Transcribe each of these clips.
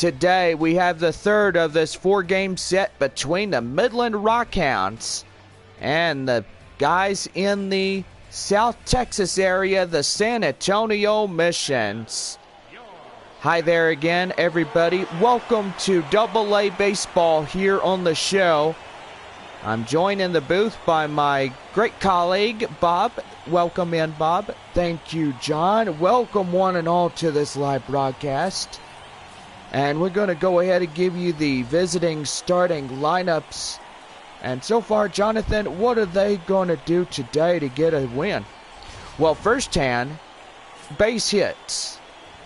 today we have the third of this 4-game set between the Midland Rockhounds and the guys in the South Texas area, the San Antonio Missions. Hi there again, everybody. Welcome to AA Baseball here on the show. I'm joined in the booth by my great colleague, Bob. Welcome in, Bob. Thank you, John. Welcome one and all to this live broadcast. And we're going to go ahead and give you the visiting starting lineups. And so far, Jonathan, what are they going to do today to get a win? Well, firsthand, base hits.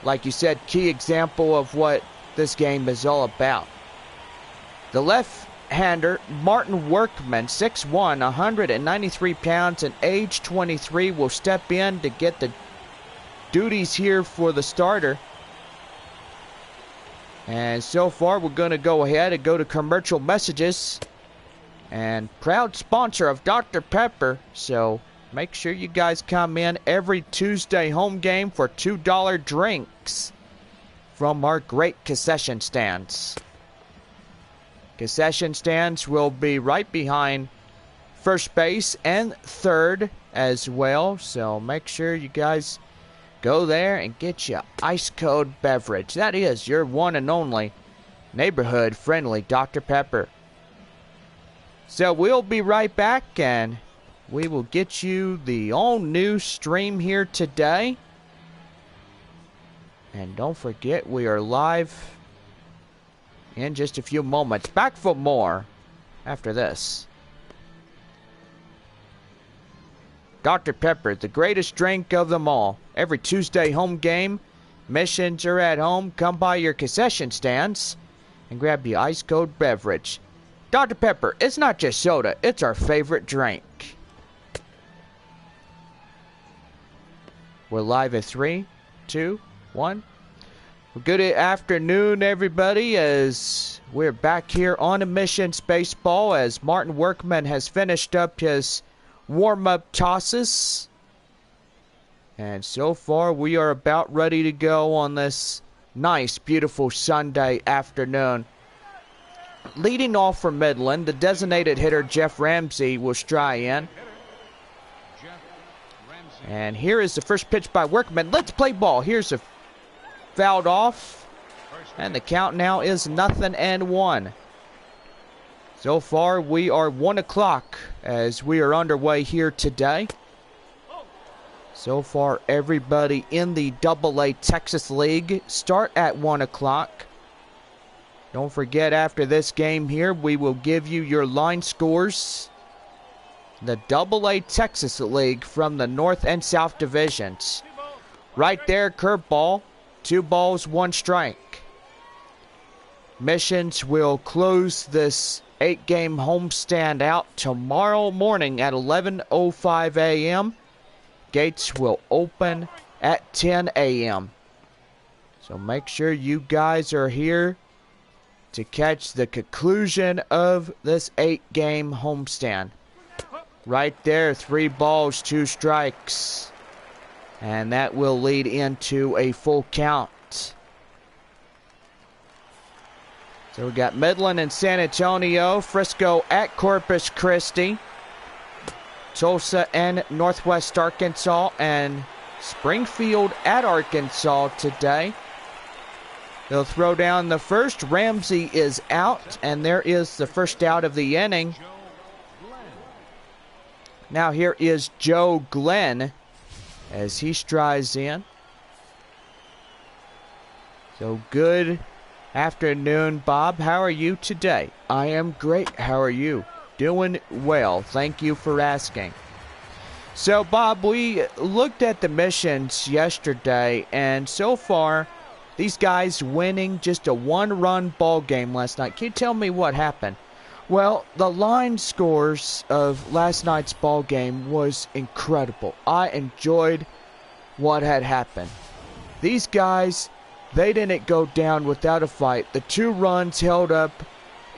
Like you said, key example of what this game is all about. The left-hander, Martin Workman, 6'1", 193 pounds, and age 23, will step in to get the duties here for the starter. And so far, we're going to go ahead and go to commercial messages. And proud sponsor of Dr. Pepper. So make sure you guys come in every Tuesday home game for $2 drinks from our great concession stands. Concession stands will be right behind first base and third as well. So make sure you guys go there and get you ice cold beverage. That is your one and only neighborhood friendly Dr. Pepper. So we'll be right back and we will get you the all new stream here today. And don't forget, we are live in just a few moments. Back for more after this. Dr. Pepper, the greatest drink of them all. Every Tuesday home game, missions are at home. Come by your concession stands and grab your ice cold beverage. Dr. Pepper, it's not just soda, it's our favorite drink. We're live at 3, 2, 1. Well, good afternoon, everybody, as we're back here on a Missions Baseball as Martin Workman has finished up his warm-up tosses. And so far, we are about ready to go on this nice, beautiful Sunday afternoon. Leading off for Midland, the designated hitter Jeff Ramsey will strike in. And here is the first pitch by Workman. Let's play ball. Here's a fouled off. And the count now is 0-1. So far, we are 1 o'clock as we are underway here today. So far, everybody in the AA Texas League start at 1 o'clock. Don't forget, after this game here, we will give you your line scores. The AA Texas League from the North and South divisions. Right there, curveball. 2 balls, 1 strike. Missions will close this 8-game homestand out tomorrow morning at 11:05 a.m. Gates will open at 10 a.m. So make sure you guys are here to catch the conclusion of this 8-game homestand. Right there, 3 balls, 2 strikes. And that will lead into a full count. So we got Midland and San Antonio, Frisco at Corpus Christi, Tulsa and Northwest Arkansas, and Springfield at Arkansas today. They'll throw down the first. Ramsey is out, and there is the first out of the inning. Now here is Joe Glenn as he strides in. So good afternoon, Bob. How are you today? I am great. How are you? Doing well. Thank you for asking. So, Bob, we looked at the missions yesterday, and so far, these guys winning just a 1-run ball game last night. Can you tell me what happened? Well, the line scores of last night's ball game was incredible. I enjoyed what had happened. These guys, they didn't go down without a fight. The 2 runs held up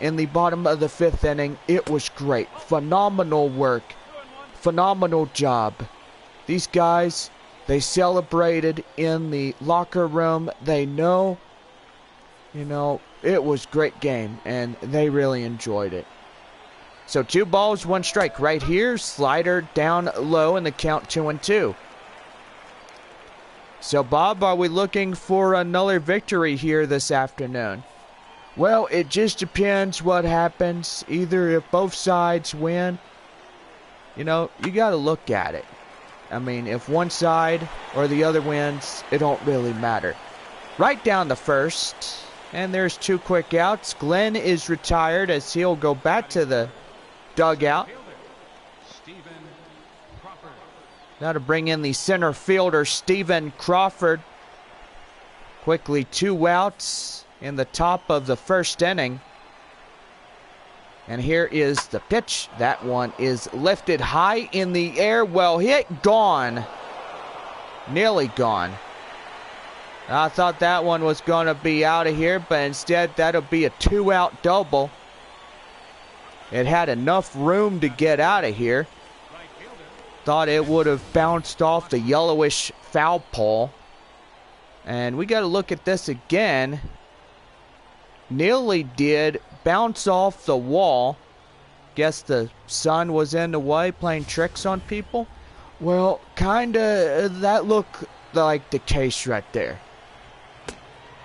in the bottom of the 5th inning. It was great. Phenomenal work. Phenomenal job. These guys, they celebrated in the locker room. They know You know, it was a great game, and they really enjoyed it. So 2 balls, 1 strike right here. Slider down low in the count 2-2. So, Bob, are we looking for another victory here this afternoon? Well, it just depends what happens. Either if both sides win, you know, you got to look at it. I mean, if one side or the other wins, it don't really matter. Right down the first. And there's 2 quick outs. Glenn is retired as he'll go back to the dugout. Now to bring in the center fielder, Stephen Crawford. Quickly 2 outs in the top of the first inning. And here is the pitch. That one is lifted high in the air. Well hit, gone. Nearly gone. I thought that one was going to be out of here, but instead that'll be a 2-out double. It had enough room to get out of here. Thought it would have bounced off the yellowish foul pole. And we got to look at this again. Nearly did bounce off the wall. Guess the sun was in the way playing tricks on people. Well, kinda, that looked like the case right there.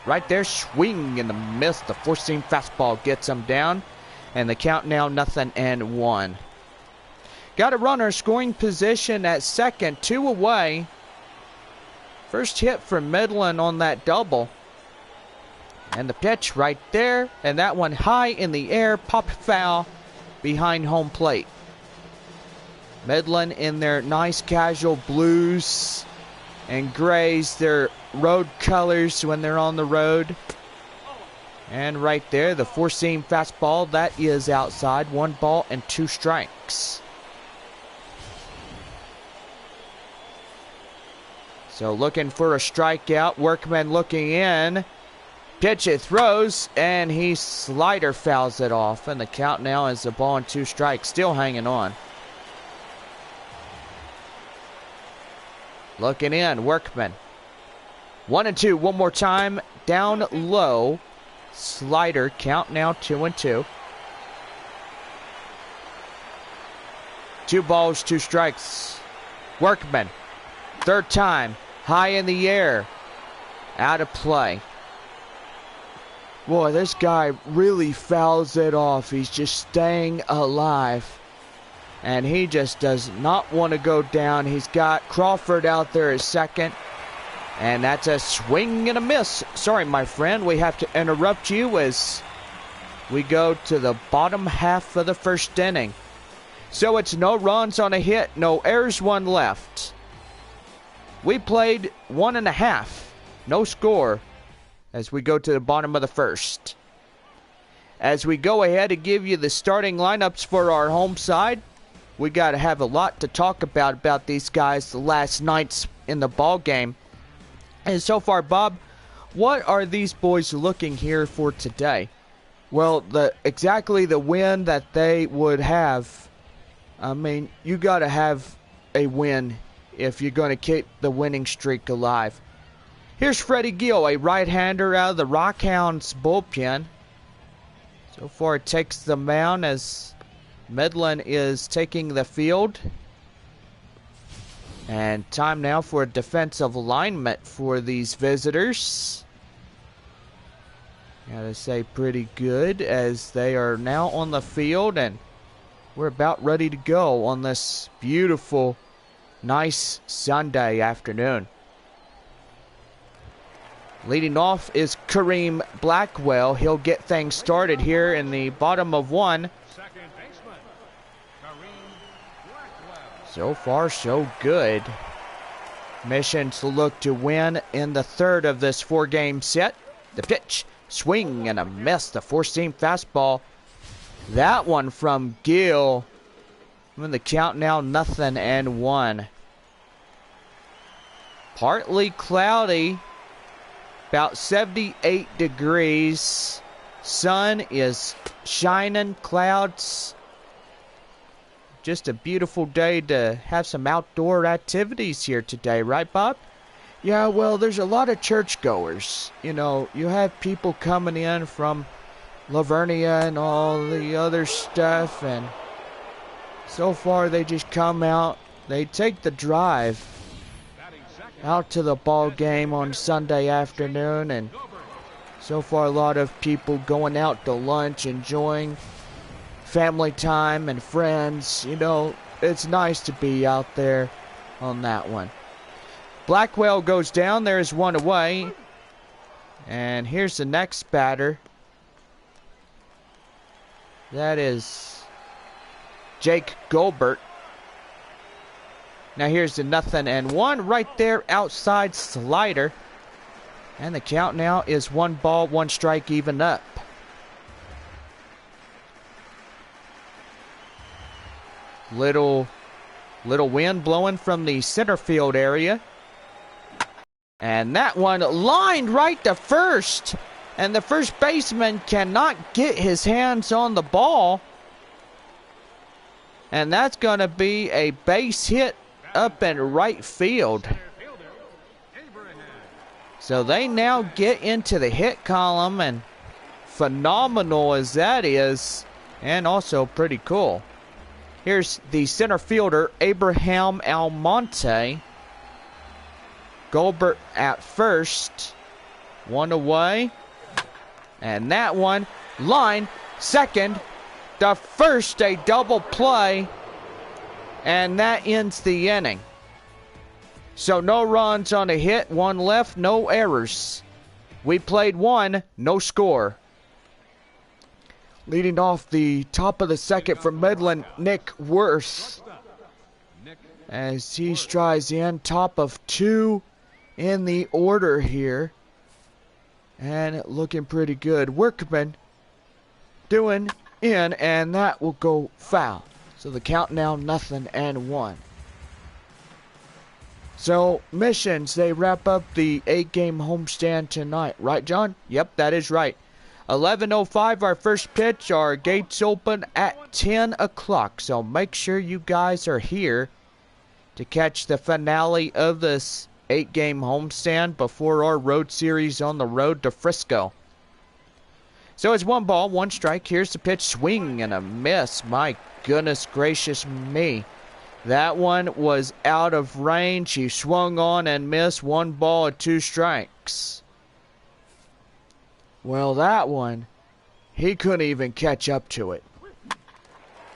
Right there, swing and a miss. The 4-seam fastball gets him down. And the count now 0-1. Got a runner scoring position at second, 2 away. First hit for Midland on that double. And the pitch right there. And that one high in the air, popped foul behind home plate. Midland in their nice casual blues and grays, their road colors when they're on the road. And right there, the 4-seam fastball, that is outside. 1 ball and 2 strikes. So looking for a strikeout. Workman looking in. Pitch it, throws, and he slider fouls it off. And the count now is a ball and 2 strikes. Still hanging on. Looking in, Workman. 1-2, one more time. Down low. Slider, count now 2-2. 2 balls, 2 strikes. Workman. 3rd time. High in the air. Out of play. Boy, this guy really fouls it off. He's just staying alive. And he just does not want to go down. He's got Crawford out there as second. And that's a swing and a miss. Sorry, my friend. We have to interrupt you as we go to the bottom half of the first inning. So it's no runs on a hit, no errors, 1 left. We played 1.5. No score as we go to the bottom of the first. As we go ahead and give you the starting lineups for our home side, we got to have a lot to talk about these guys the last nights in the ball game. And so far, Bob, what are these boys looking here for today? Well, exactly the win that they would have. I mean, you got to have a win if you're going to keep the winning streak alive. Here's Freddie Gill, a right-hander out of the Rockhounds bullpen. So far, it takes the mound as Midland is taking the field. And time now for a defensive alignment for these visitors. Gotta say pretty good as they are now on the field and we're about ready to go on this beautiful, nice Sunday afternoon. Leading off is Kareem Blackwell. He'll get things started here in the bottom of 1. So far, so good. Mission to look to win in the 3rd of this 4-game set. The pitch, swing and a miss. The 4-seam fastball. That one from Gill. In the count now 0-1. Partly cloudy. About 78 degrees. Sun is shining. Clouds. Just a beautiful day to have some outdoor activities here today, right, Bob? Yeah, well, there's a lot of churchgoers. You know, you have people coming in from Lavernia and all the other stuff, and so far they just come out. They take the drive out to the ball game on Sunday afternoon, and so far a lot of people going out to lunch, enjoying family time and friends. You know, it's nice to be out there on that one. Blackwell goes down. There's one away. And here's the next batter. That is Jake Goldberg. Now here's the 0-1 right there outside slider. And the count now is 1 ball, 1 strike, even up. Little wind blowing from the center field area. And that one lined right to first. And the first baseman cannot get his hands on the ball. And that's going to be a base hit up in right field. So they now get into the hit column, and phenomenal as that is, and also pretty cool. Here's the center fielder, Abraham Almonte. Goldberg at first. One away. And that one, line, second. The first, a double play. And that ends the inning. So no runs on a hit, 1 left, no errors. We played 1, no score. Leading off the top of the second for Midland, Nick Worth. As he strides in, top of 2 in the order here. And looking pretty good. Workman doing in, and that will go foul. So the count now 0-1. So, Missions, they wrap up the 8-game homestand tonight. Right, John? Yep, that is right. 11:05, our first pitch. Our gates open at 10 o'clock. So, make sure you guys are here to catch the finale of this 8-game homestand before our road series on the road to Frisco. So, it's 1 ball, 1 strike. Here's the pitch. Swing and a miss. My goodness gracious me. That one was out of range. He swung on and missed. 1 ball and 2 strikes. Well, that one, he couldn't even catch up to it.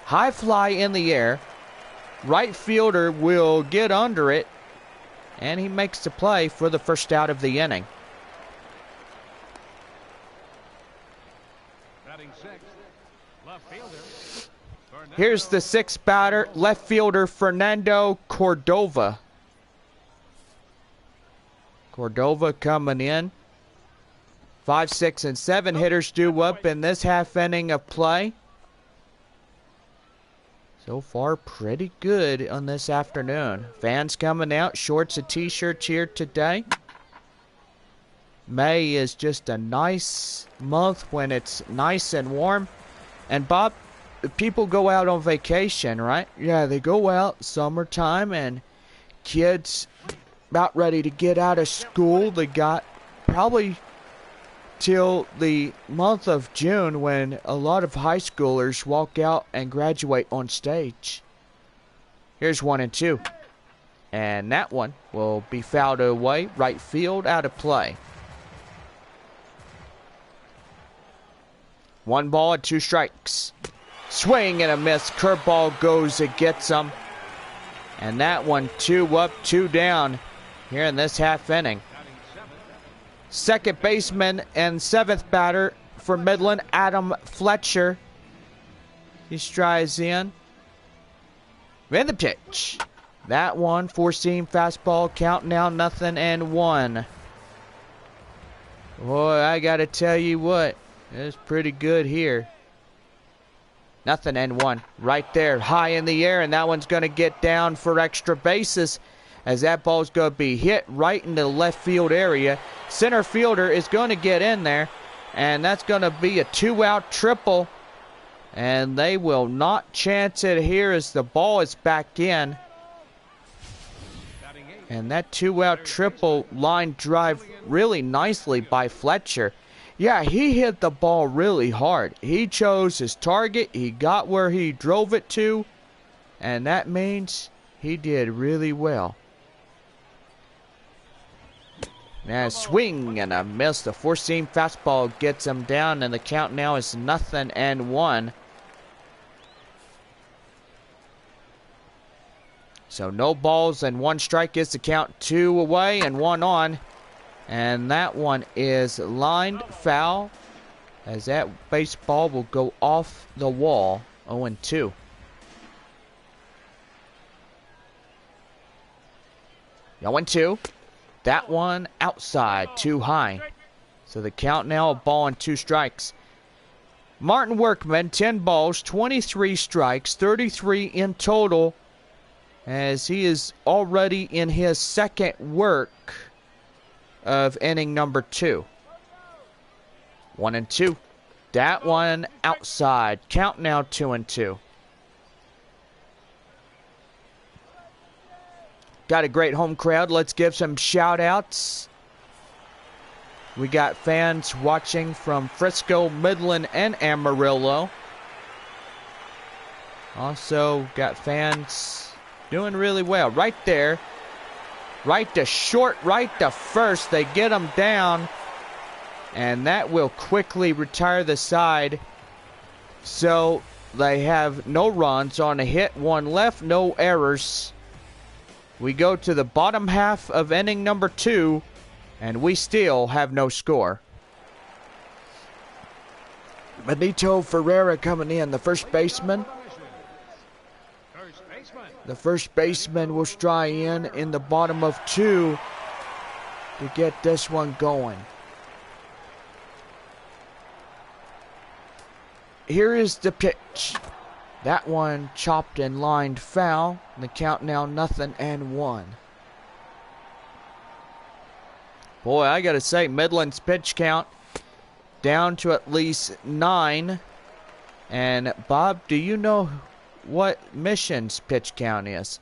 High fly in the air. Right fielder will get under it. And he makes the play for the first out of the inning. Batting 6th, left fielder. Here's the 6th batter, left fielder Fernando Cordova. Cordova coming in. 5, 6, and 7 hitters due up in this half inning of play. So far, pretty good on this afternoon. Fans coming out, shorts and t-shirts here today. May is just a nice month when it's nice and warm. And Bob, people go out on vacation, right? Yeah, they go out summertime, and kids about ready to get out of school. They got probably till the month of June when a lot of high schoolers walk out and graduate on stage. Here's 1-2. And that one will be fouled away. Right field, out of play. 1 ball and 2 strikes. Swing and a miss. Curveball goes, it gets him. And that one 2 up, 2 down here in this half inning. Second baseman and 7th batter for Midland, Adam Fletcher. He strides in. And the pitch. That one, 4-seam fastball, count now 0-1. Boy, I got to tell you what, it's pretty good here. 0-1 right there, high in the air, and that one's going to get down for extra bases as that ball's going to be hit right in the left field area. Center fielder is going to get in there, and that's going to be a 2-out triple, and they will not chance it here as the ball is back in. And that 2-out triple line drive really nicely by Fletcher. Yeah, he hit the ball really hard. He chose his target. He got where he drove it to. And that means he did really well. Now swing and a miss. The four-seam fastball gets him down, and the count now is 0-1. So no balls and 1 strike is the count. 2 away and 1 on. And that one is lined foul, as that baseball will go off the wall. 0-2. Now 1-2. That one outside, too high. So the count now, a ball and 2 strikes. Martin Workman, 10 balls, 23 strikes, 33 in total, as he is already in his second work of inning number 2. 1-2. That one outside. Count now 2-2. Got a great home crowd. Let's give some shout outs. We got fans watching from Frisco, Midland, and Amarillo. Also got fans doing really well. Right there. Right to short, right to first. They get them down. And that will quickly retire the side. So they have no runs on a hit, 1 left, no errors. We go to the bottom half of inning number 2, and we still have no score. Benito Ferreira coming in, the first baseman. The first baseman will strike in the bottom of 2 to get this one going. Here is the pitch. That one chopped and lined foul. The count now 0-1. Boy, I gotta say, Midland's pitch count down to at least 9. And Bob, do you know what Mission's pitch count is?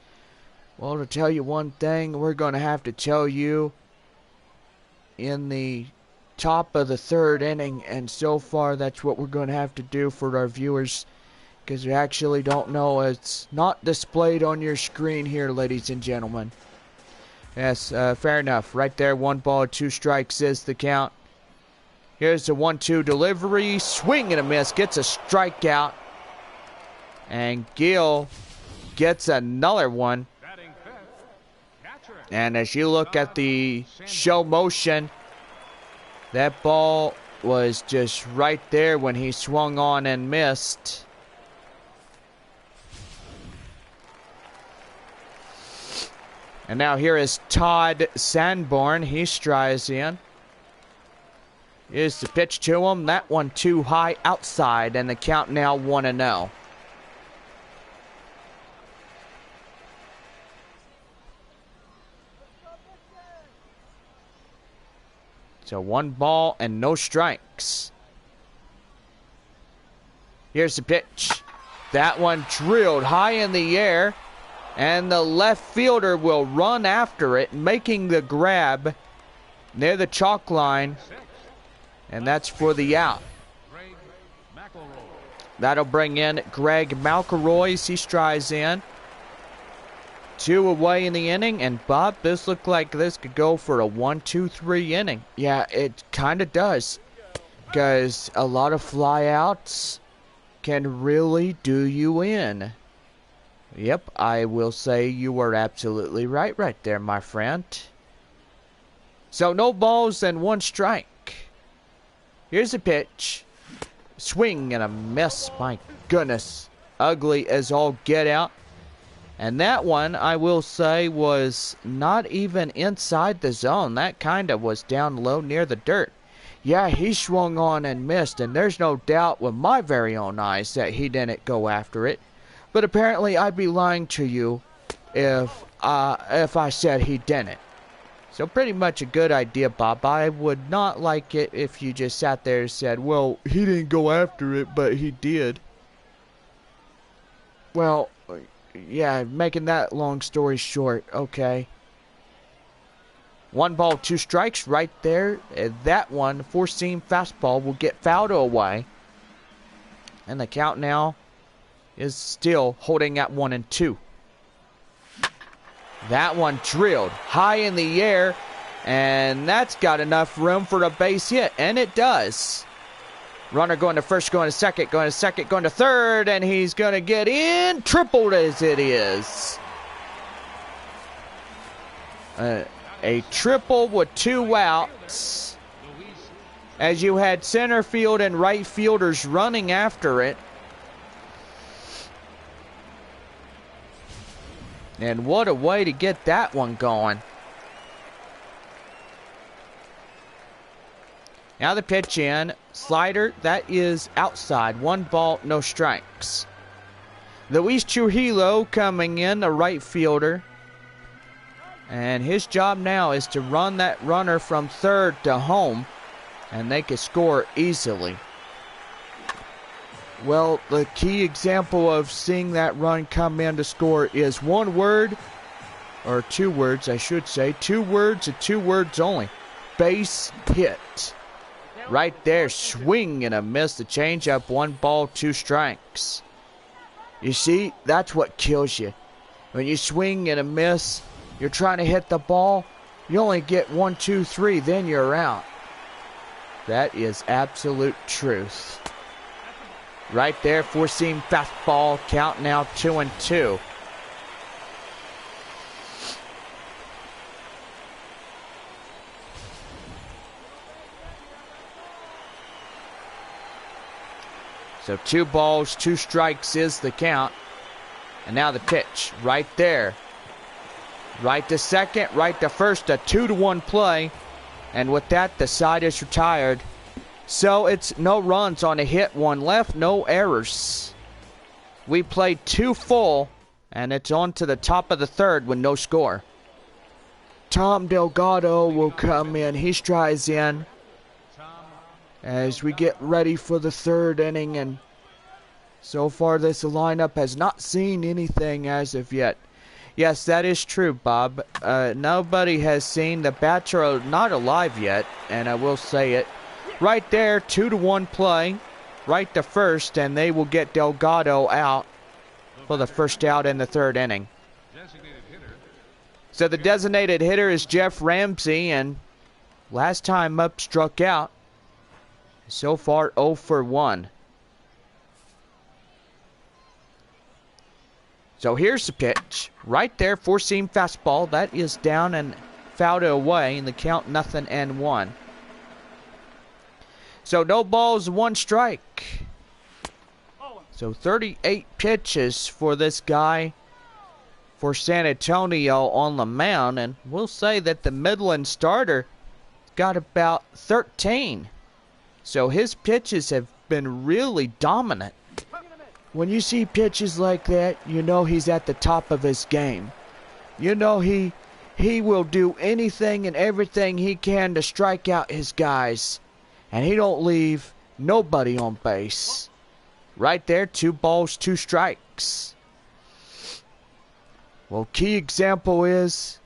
Well, to tell you one thing, we're gonna have to tell you in the top of the 3rd inning, and so far that's what we're gonna have to do for our viewers, because we actually don't know. It's not displayed on your screen here, ladies and gentlemen. Yes, fair enough. Right there, 1 ball, 2 strikes is the count. Here's the 1-2 delivery. Swing and a miss. Gets a strikeout. And Gill gets another one. And as you look at the show motion, that ball was just right there when he swung on and missed. And now here is Todd Sanborn. He strides in. Here's the pitch to him. That one too high outside, and the count now 1-0. So 1 ball and no strikes. Here's the pitch. That one drilled high in the air. And the left fielder will run after it, making the grab near the chalk line. And that's for the out. That'll bring in Greg McElroy. He strides in. 2 away in the inning. And Bob, this looked like this could go for a 1-2-3 inning. Yeah, it kind of does. Because a lot of flyouts can really do you in. Yep, I will say you were absolutely right there, my friend. So no balls and 1 strike. Here's a pitch. Swing and a miss. My goodness. Ugly as all get out. And that one, I will say, was not even inside the zone. That kind of was down low near the dirt. Yeah, he swung on and missed, and there's no doubt with my very own eyes that he didn't go after it. But apparently I'd be lying to you if I said he didn't. So pretty much a good idea, Bob. I would not like it if you just sat there and said, well, he didn't go after it, but he did. Well, yeah, making that long story short, okay. 1 ball, 2 strikes right there. And that one, 4-seam fastball, will get fouled away. And the count now is still holding at 1-2. That one drilled high in the air, and that's got enough room for a base hit, and it does. Runner going to first, going to second, going to second, going to third, and he's going to get in. Tripled as it is. A triple with 2 outs, as you had center field and right fielders running after it. And what a way to get that one going. Now the pitch in. Slider, that is outside. 1 ball, no strikes. Luis Trujillo coming in, the right fielder. And his job now is to run that runner from third to home. And they can score easily. Well, the key example of seeing that run come in to score is 1 word, or 2 words, I should say. 2 words and 2 words only. Base hit. Right there, swing and a miss. The changeup, 1 ball, 2 strikes. You see, that's what kills you. When you swing and a miss, you're trying to hit the ball, you only get 1, 2, 3, then you're out. That is absolute truth. Right there, 4-seam fastball, count now 2-2. So 2 balls, 2 strikes is the count. And now the pitch, right there. Right to second, right to first, a 2-1 play. And with that, the side is retired. So it's no runs on a hit, 1 left, no errors. We played 2 full, and it's on to the top of the third with no score. Tom Delgado will come in. He strides in as we get ready for the third inning. And so far, this lineup has not seen anything as of yet. Yes, that is true, Bob. Nobody has seen the bats are not alive yet, and I will say it. Right there, 2-1 play, right to first, and they will get Delgado out for the first out in the third inning. So the designated hitter is Jeff Ramsey, and last time up struck out. So far 0 for 1. So here's the pitch. Right there, 4-seam fastball. That is down and fouled away, and the count 0-1. So no balls, 1 strike. So 38 pitches for this guy for San Antonio on the mound. And we'll say that the Midland starter got about 13. So his pitches have been really dominant. When you see pitches like that, you know he's at the top of his game. You know he will do anything and everything he can to strike out his guys. And he don't leave nobody on base. Right there, 2 balls, 2 strikes. Well, key example is,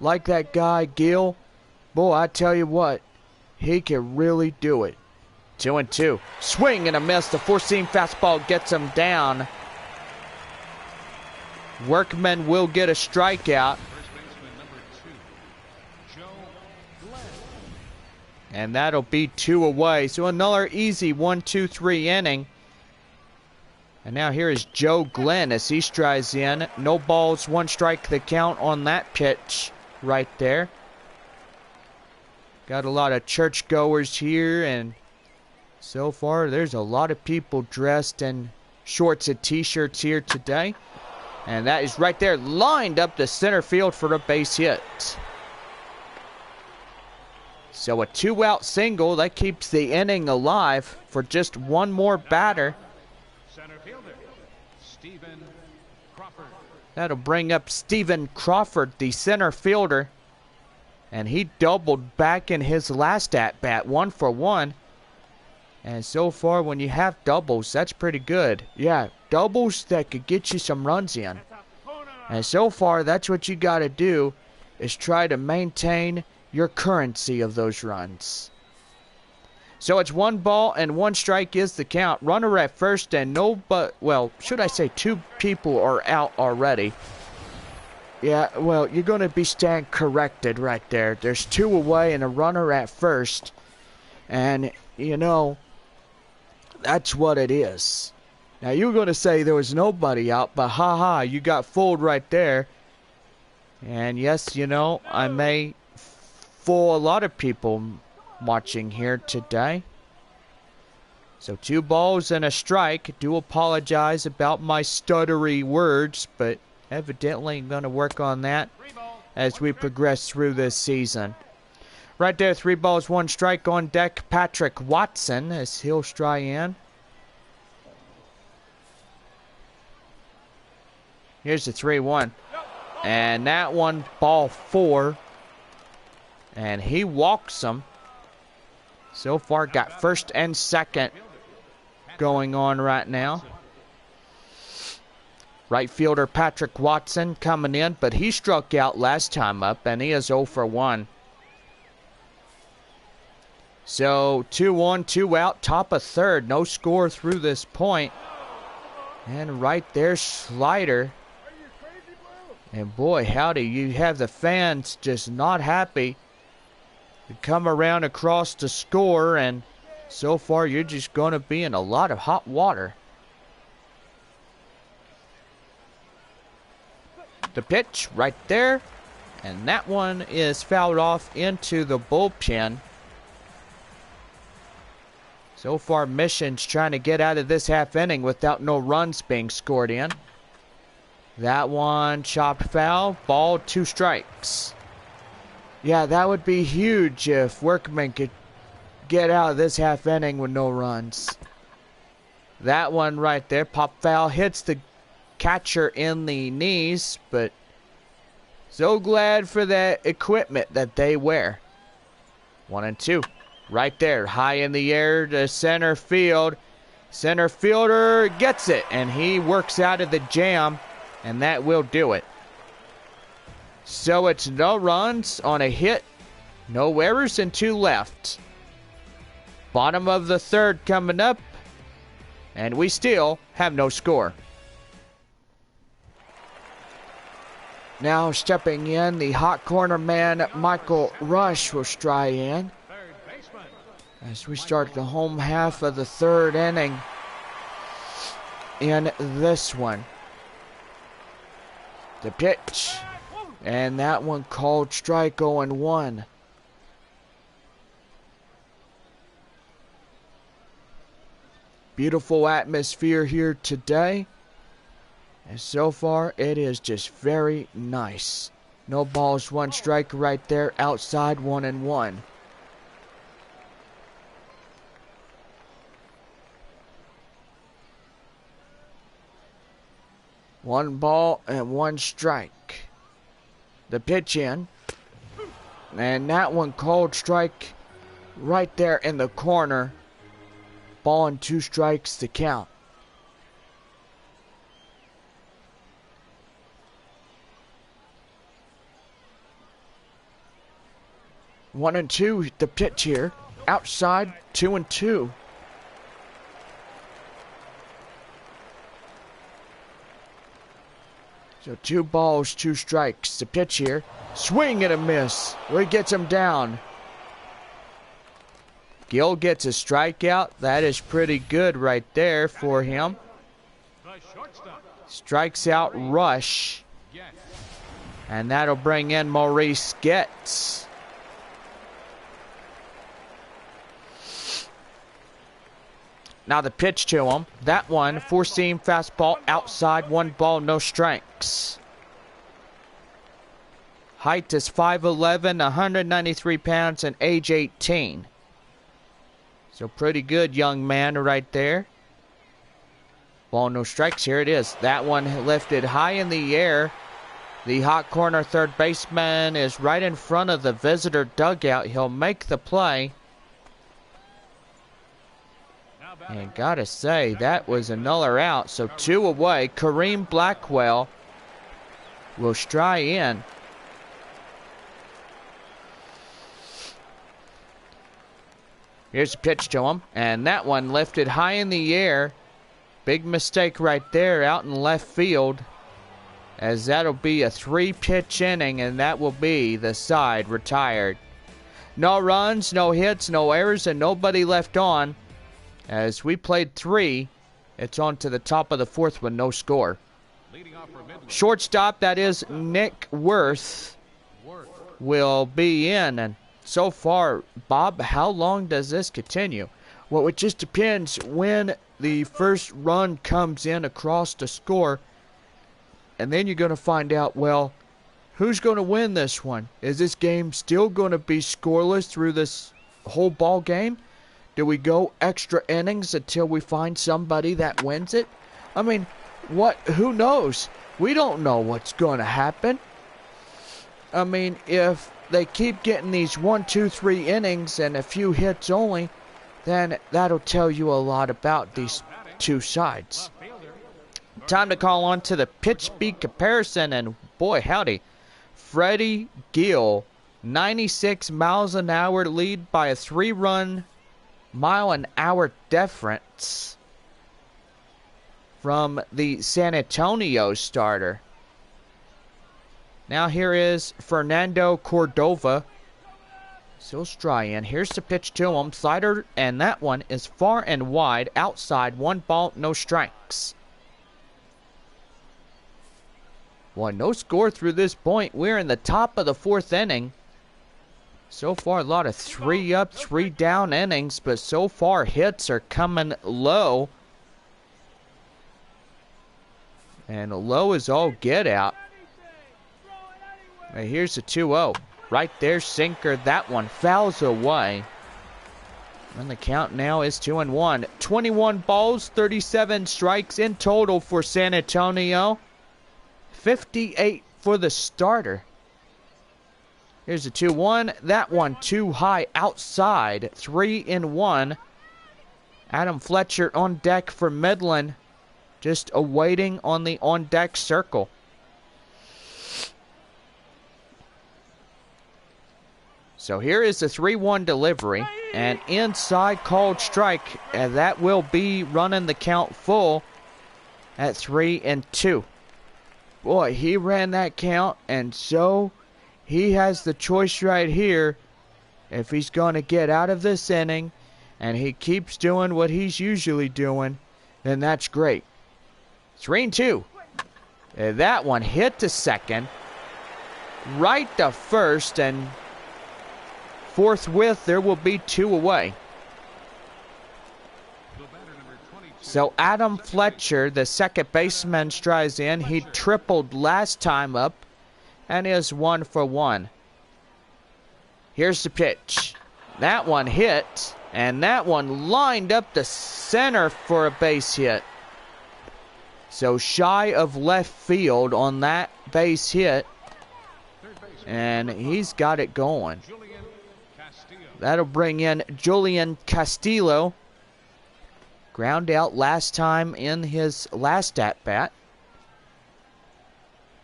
like that guy, Gill. Boy, I tell you what, he can really do it. 2-2. Swing and a miss. The 4-seam fastball gets him down. Workman will get a strikeout. And that'll be 2 away. So another easy 1-2-3 inning. And now here is Joe Glenn as he strides in. No balls, 1 strike the count on that pitch right there. Got a lot of churchgoers here, and so far there's a lot of people dressed in shorts and t-shirts here today. And that is right there, lined up to center field for a base hit. So a 2-out single, that keeps the inning alive for just 1 more batter. Center fielder, Stephen Crawford. That'll bring up Stephen Crawford, the center fielder. And he doubled back in his last at-bat, 1 for 1. And so far, when you have doubles, that's pretty good. Yeah, doubles that could get you some runs in. And so far, that's what you got to do, is try to maintain your currency of those runs. So it's 1 ball and 1 strike is the count. Runner at first and well, should I say 2 people are out already. Yeah, well, you're going to be stand corrected right there. There's 2 away and a runner at first. And, you know, that's what it is. Now, you were going to say there was nobody out, but haha, you got fooled right there. And yes, you know, I may fool a lot of people watching here today. So 2 balls and a strike. Do apologize about my stuttery words, but evidently I'm going to work on that as we progress through this season. Right there, 3 balls, 1 strike on deck. Patrick Watson as he'll try in. Here's the 3-1. And that one, ball 4. And he walks them. So far, got first and second going on right now. Right fielder Patrick Watson coming in, but he struck out last time up, and he is 0 for 1. So 2-1, 2 out, top of third. No score through this point. And right there, slider. And boy, howdy, you have the fans just not happy. You come around across the score, and so far you're just going to be in a lot of hot water. The pitch right there, and that one is fouled off into the bullpen. So far, Mission's trying to get out of this half inning without no runs being scored in. That one chopped foul, ball, 2 strikes. Yeah, that would be huge if Workman could get out of this half inning with no runs. That one right there, pop foul, hits the catcher in the knees, but so glad for the equipment that they wear. 1-2. Right there, high in the air to center field. Center fielder gets it, and he works out of the jam, and that will do it. So it's no runs on a hit, no errors, and 2 left. Bottom of the third coming up, and we still have no score. Now stepping in, the hot corner man, Michael Rush, will try in. As we start the home half of the third inning in this one. The pitch. And that one called strike 0-1. Beautiful atmosphere here today. And so far, it is just very nice. No balls, 1 strike right there outside, 1-1. One ball and 1 strike. The pitch in. And that one called strike right there in the corner. Ball and 2 strikes to count. One and 2, the pitch here. Outside, 2-2. So 2 balls, 2 strikes. The pitch here. Swing and a miss. Where he gets him down. Gill gets a strikeout. That is pretty good right there for him. Strikes out Rush. And that'll bring in Maurice Getz. Now the pitch to him. That one, 4-seam fastball outside, 1 ball, no strikes. Height is 5'11", 193 pounds, and age 18. So pretty good young man right there. Ball, no strikes. Here it is. That one lifted high in the air. The hot corner third baseman is right in front of the visitor dugout. He'll make the play. And gotta say, that was another out. So 2 away. Kareem Blackwell will try in. Here's a pitch to him, and that one lifted high in the air. Big mistake right there out in left field, as that'll be a 3-pitch inning, and that will be the side retired. No runs, no hits, no errors, and nobody left on. As we played 3, it's on to the top of the 4th with no score. Shortstop, that is Nick Worth, will be in. And so far, Bob, how long does this continue? Well, it just depends when the first run comes in across the score. And then you're going to find out, well, who's going to win this one? Is this game still going to be scoreless through this whole ball game? Do we go extra innings until we find somebody that wins it? I mean, who knows? We don't know what's going to happen. I mean, if they keep getting these 1, 2, 3 innings and a few hits only, then that'll tell you a lot about these two sides. Time to call on to the pitch speed comparison, and boy howdy, Freddie Gill, 96 miles an hour lead by a 3-run mile-an-hour difference from the San Antonio starter. Now here is Fernando Cordova. Still Stryan. Here's the pitch to him. Slider, and that one is far and wide. Outside. 1 ball, no strikes. Well, no score through this point. We're in the top of the 4th inning. So far, a lot of 3 up, 3 down innings, but so far hits are coming low. And low is all get out. Now here's the 2-0. Right there, sinker. That one fouls away. And the count now is 2-1. 21 balls, 37 strikes in total for San Antonio. 58 for the starter. Here's a 2-1. That one too high outside. 3-1. Adam Fletcher on deck for Midland. Just awaiting on the on-deck circle. So here is the 3-1 delivery. And inside called strike. And that will be running the count full at 3-2. Boy, he ran that count, and so he has the choice right here. If he's going to get out of this inning and he keeps doing what he's usually doing, then that's great. 3-2. And that one hit to second, right to first, and forthwith there will be 2 away. So Adam Fletcher, the second baseman, strides in. He tripled last time up and is 1 for 1. Here's the pitch. That one hit, and that one lined up the center for a base hit. So shy of left field on that base hit, and he's got it going. That'll bring in Julian Castillo. Ground out last time in his last at-bat.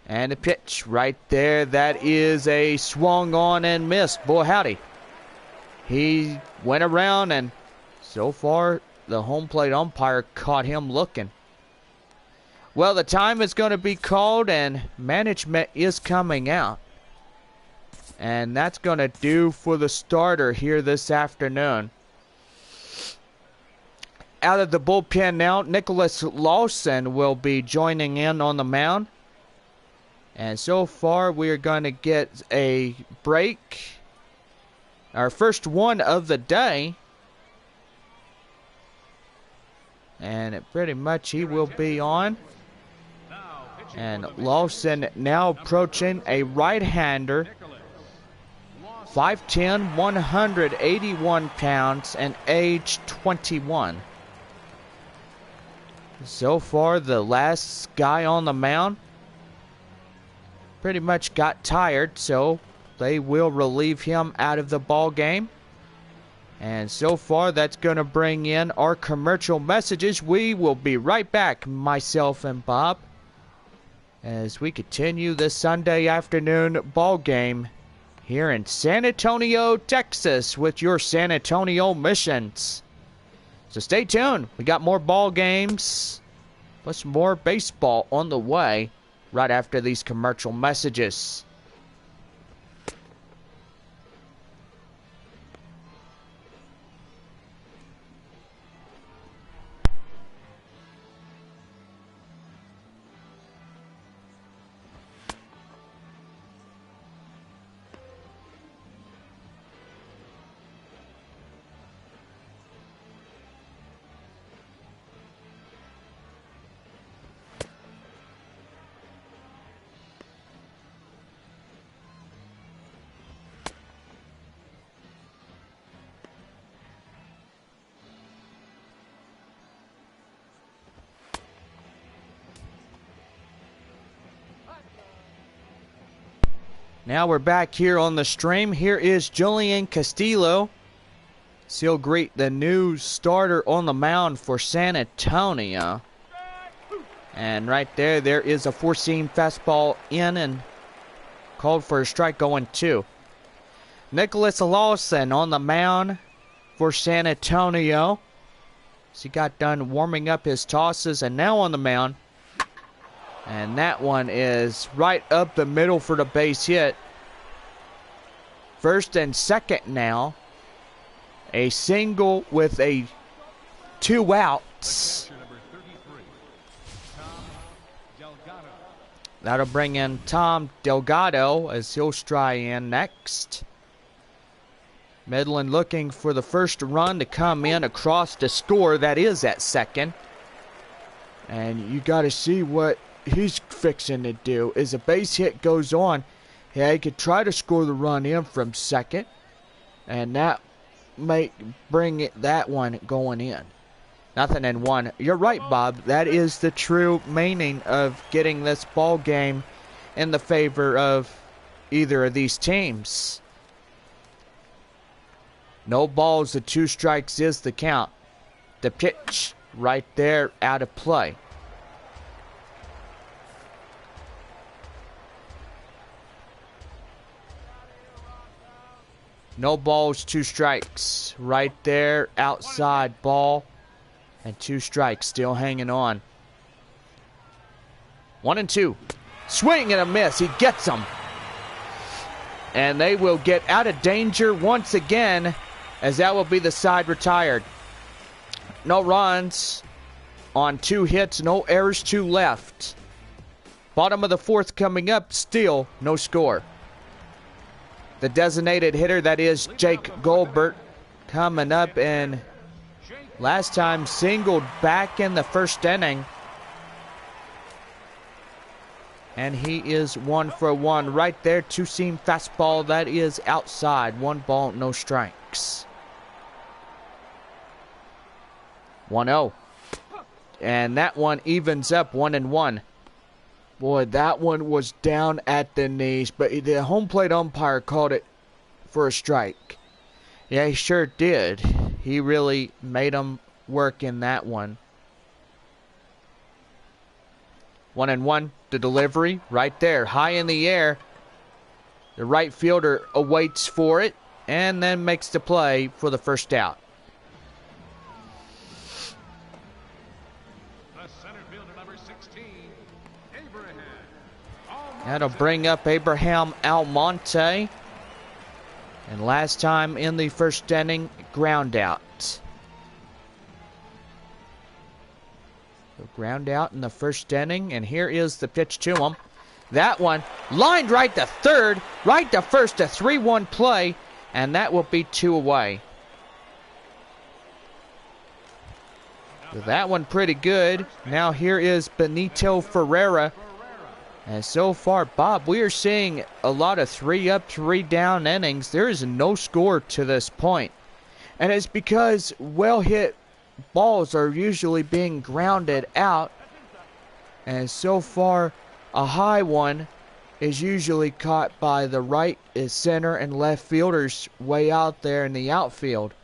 And a pitch right there. That is a swung on and missed. Boy, howdy. He went around, and so far the home plate umpire caught him looking. Well, the time is going to be called, and management is coming out. And that's going to do for the starter here this afternoon. Out of the bullpen now, Nicholas Lawson will be joining in on the mound. And so far, we are going to get a break. Our first one of the day. And pretty much he will be on. And Lawson now approaching a right-hander. 5'10", 181 pounds, and age 21. So far, the last guy on the mound pretty much got tired, so they will relieve him out of the ball game. And so far, that's going to bring in our commercial messages. We will be right back, myself and Bob, as we continue this Sunday afternoon ball game here in San Antonio, Texas, with your San Antonio missions. So stay tuned. We got more ball games, plus more baseball on the way right after these commercial messages. Now we're back here on the stream. Here is Julian Castillo. He'll greet the new starter on the mound for San Antonio. And right there is a four-seam fastball in and called for a strike going 2. Nicholas Lawson on the mound for San Antonio. So he got done warming up his tosses and now on the mound. And that one is right up the middle for the base hit. First and second now. A single with 2 outs. That'll bring in Tom Delgado as he'll stride in next. Midland looking for the first run to come in across the score. That is at second. And you got to see what he's fixing to do. As a base hit goes on, yeah, he could try to score the run in from second, and that may bring that one going in. 0-1. You're right, Bob. That is the true meaning of getting this ball game in the favor of either of these teams. No balls, the 2 strikes is the count. The pitch right there out of play. No balls, 2 strikes. Right there, outside ball. And 2 strikes, still hanging on. 1-2. Swing and a miss. He gets them. And they will get out of danger once again, as that will be the side retired. No runs on 2 hits, no errors, 2 left. Bottom of the 4th coming up, still no score. The designated hitter, that is Jake Goldberg, coming up, and last time singled back in the first inning. And he is 1 for 1 right there. 2-seam fastball, that is outside. 1 ball, no strikes. 1-0. And that one evens up 1-1. Boy, that one was down at the knees, but the home plate umpire called it for a strike. Yeah, he sure did. He really made him work in that one. 1-1. The delivery right there, high in the air. The right fielder awaits for it and then makes the play for the first out. That'll bring up Abraham Almonte. And last time in the first inning, ground out. So ground out in the first inning, and here is the pitch to him. That one lined right to third, right to first, a 3-1 play, and that will be 2 away. So that one pretty good. Now here is Benito Ferreira. And so far, Bob, we are seeing a lot of 3 up, 3 down innings. There is no score to this point. And it's because well-hit balls are usually being grounded out. And so far, a high one is usually caught by the right, center, and left fielders way out there in the outfield.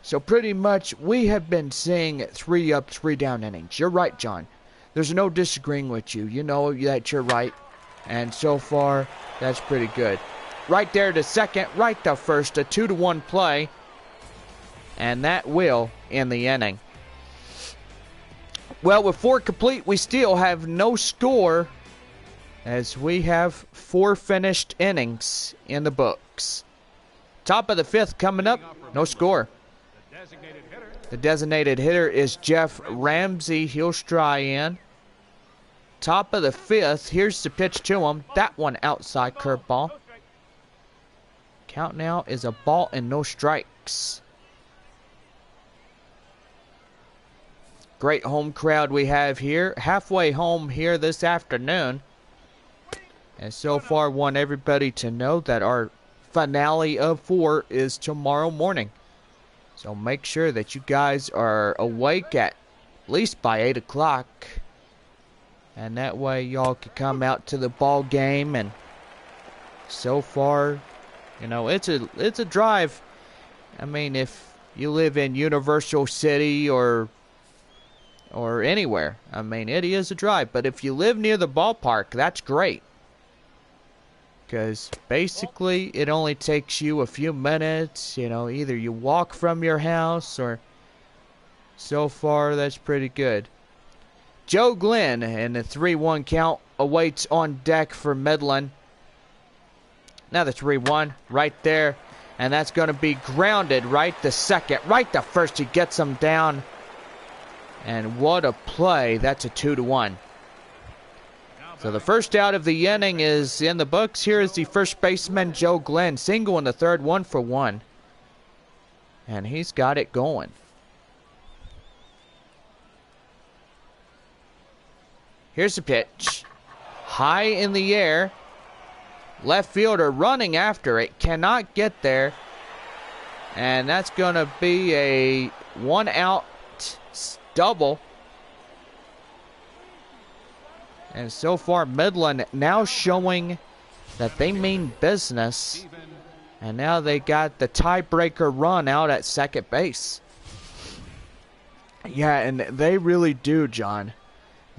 So pretty much we have been seeing 3 up, 3 down innings. You're right, John. There's no disagreeing with you. You know that you're right. And so far, that's pretty good. right there to second, right to first, a 2-1 play. And that will end the inning. Well, with 4 complete, we still have no score, as we have 4 finished innings in the books. Top of the 5th coming up, no score. The designated hitter is Jeff Ramsey. He'll strike in. Top of the 5th, here's the pitch to him. That one outside, curveball. Count now is a ball and no strikes. Great home crowd we have here. Halfway home here this afternoon. And so far want everybody to know that our finale of 4 is tomorrow morning. So make sure that you guys are awake at least by 8 o'clock. And that way y'all can come out to the ball game. And so far, you know, it's a drive. I mean, if you live in Universal City or anywhere, I mean, it is a drive. But if you live near the ballpark, that's great. Because basically, it only takes you a few minutes. You know, either you walk from your house or... So far, that's pretty good. Joe Glenn and the 3-1 count awaits on deck for Midland. Now the 3-1 right there. And that's going to be grounded right to second. Right to first. He gets him down. And what a play. That's a 2-1. So the first out of the inning is in the books. Here is the first baseman, Joe Glenn. Single in the third, 1 for 1. And he's got it going. Here's the pitch. High in the air. Left fielder running after it. Cannot get there. And that's going to be a 1-out double. And so far, Midland now showing that they mean business. And now they got the tiebreaker run out at second base. Yeah, and they really do, John.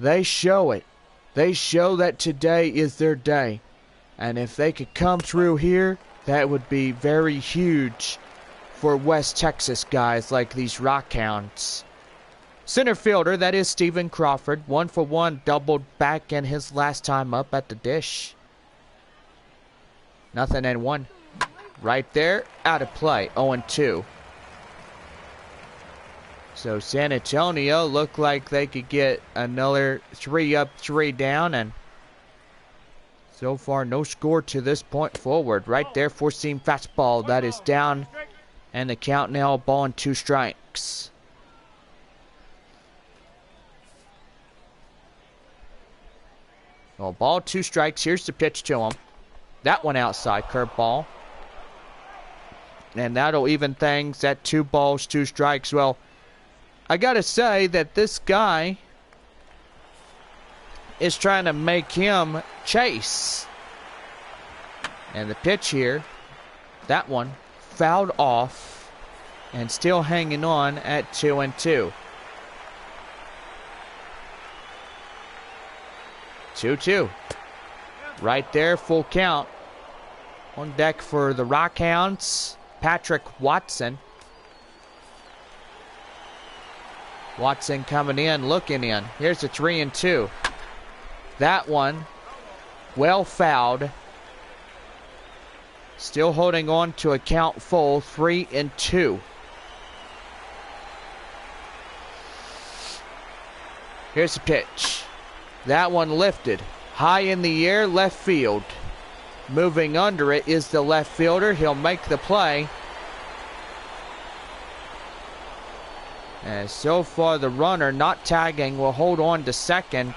They show it. They show that today is their day. And if they could come through here, that would be very huge for West Texas guys like these Rockhounds. Center fielder, that is Stephen Crawford. 1 for 1, doubled back in his last time up at the dish. 0-1. Right there, out of play. 0-2. So San Antonio looked like they could get another 3 up, 3 down. And so far, no score to this point forward. Right there, 4-seam fastball. That is down. And the count now, 1 and 2 strikes. Well, 1 2 strikes. Here's the pitch to him. That one outside, curveball. And that'll even things at 2 balls, 2 strikes. Well, I gotta say that this guy is trying to make him chase. And the pitch here, that one fouled off and still hanging on at 2-2. 2-2. Right there, full count. On deck for the Rockhounds, Patrick Watson. Watson coming in, looking in. Here's a 3-2. That one, well fouled. Still holding on to a count full, 3-2. Here's the pitch. That one lifted. High in the air, left field. Moving under it is the left fielder. He'll make the play. And so far, the runner not tagging will hold on to second.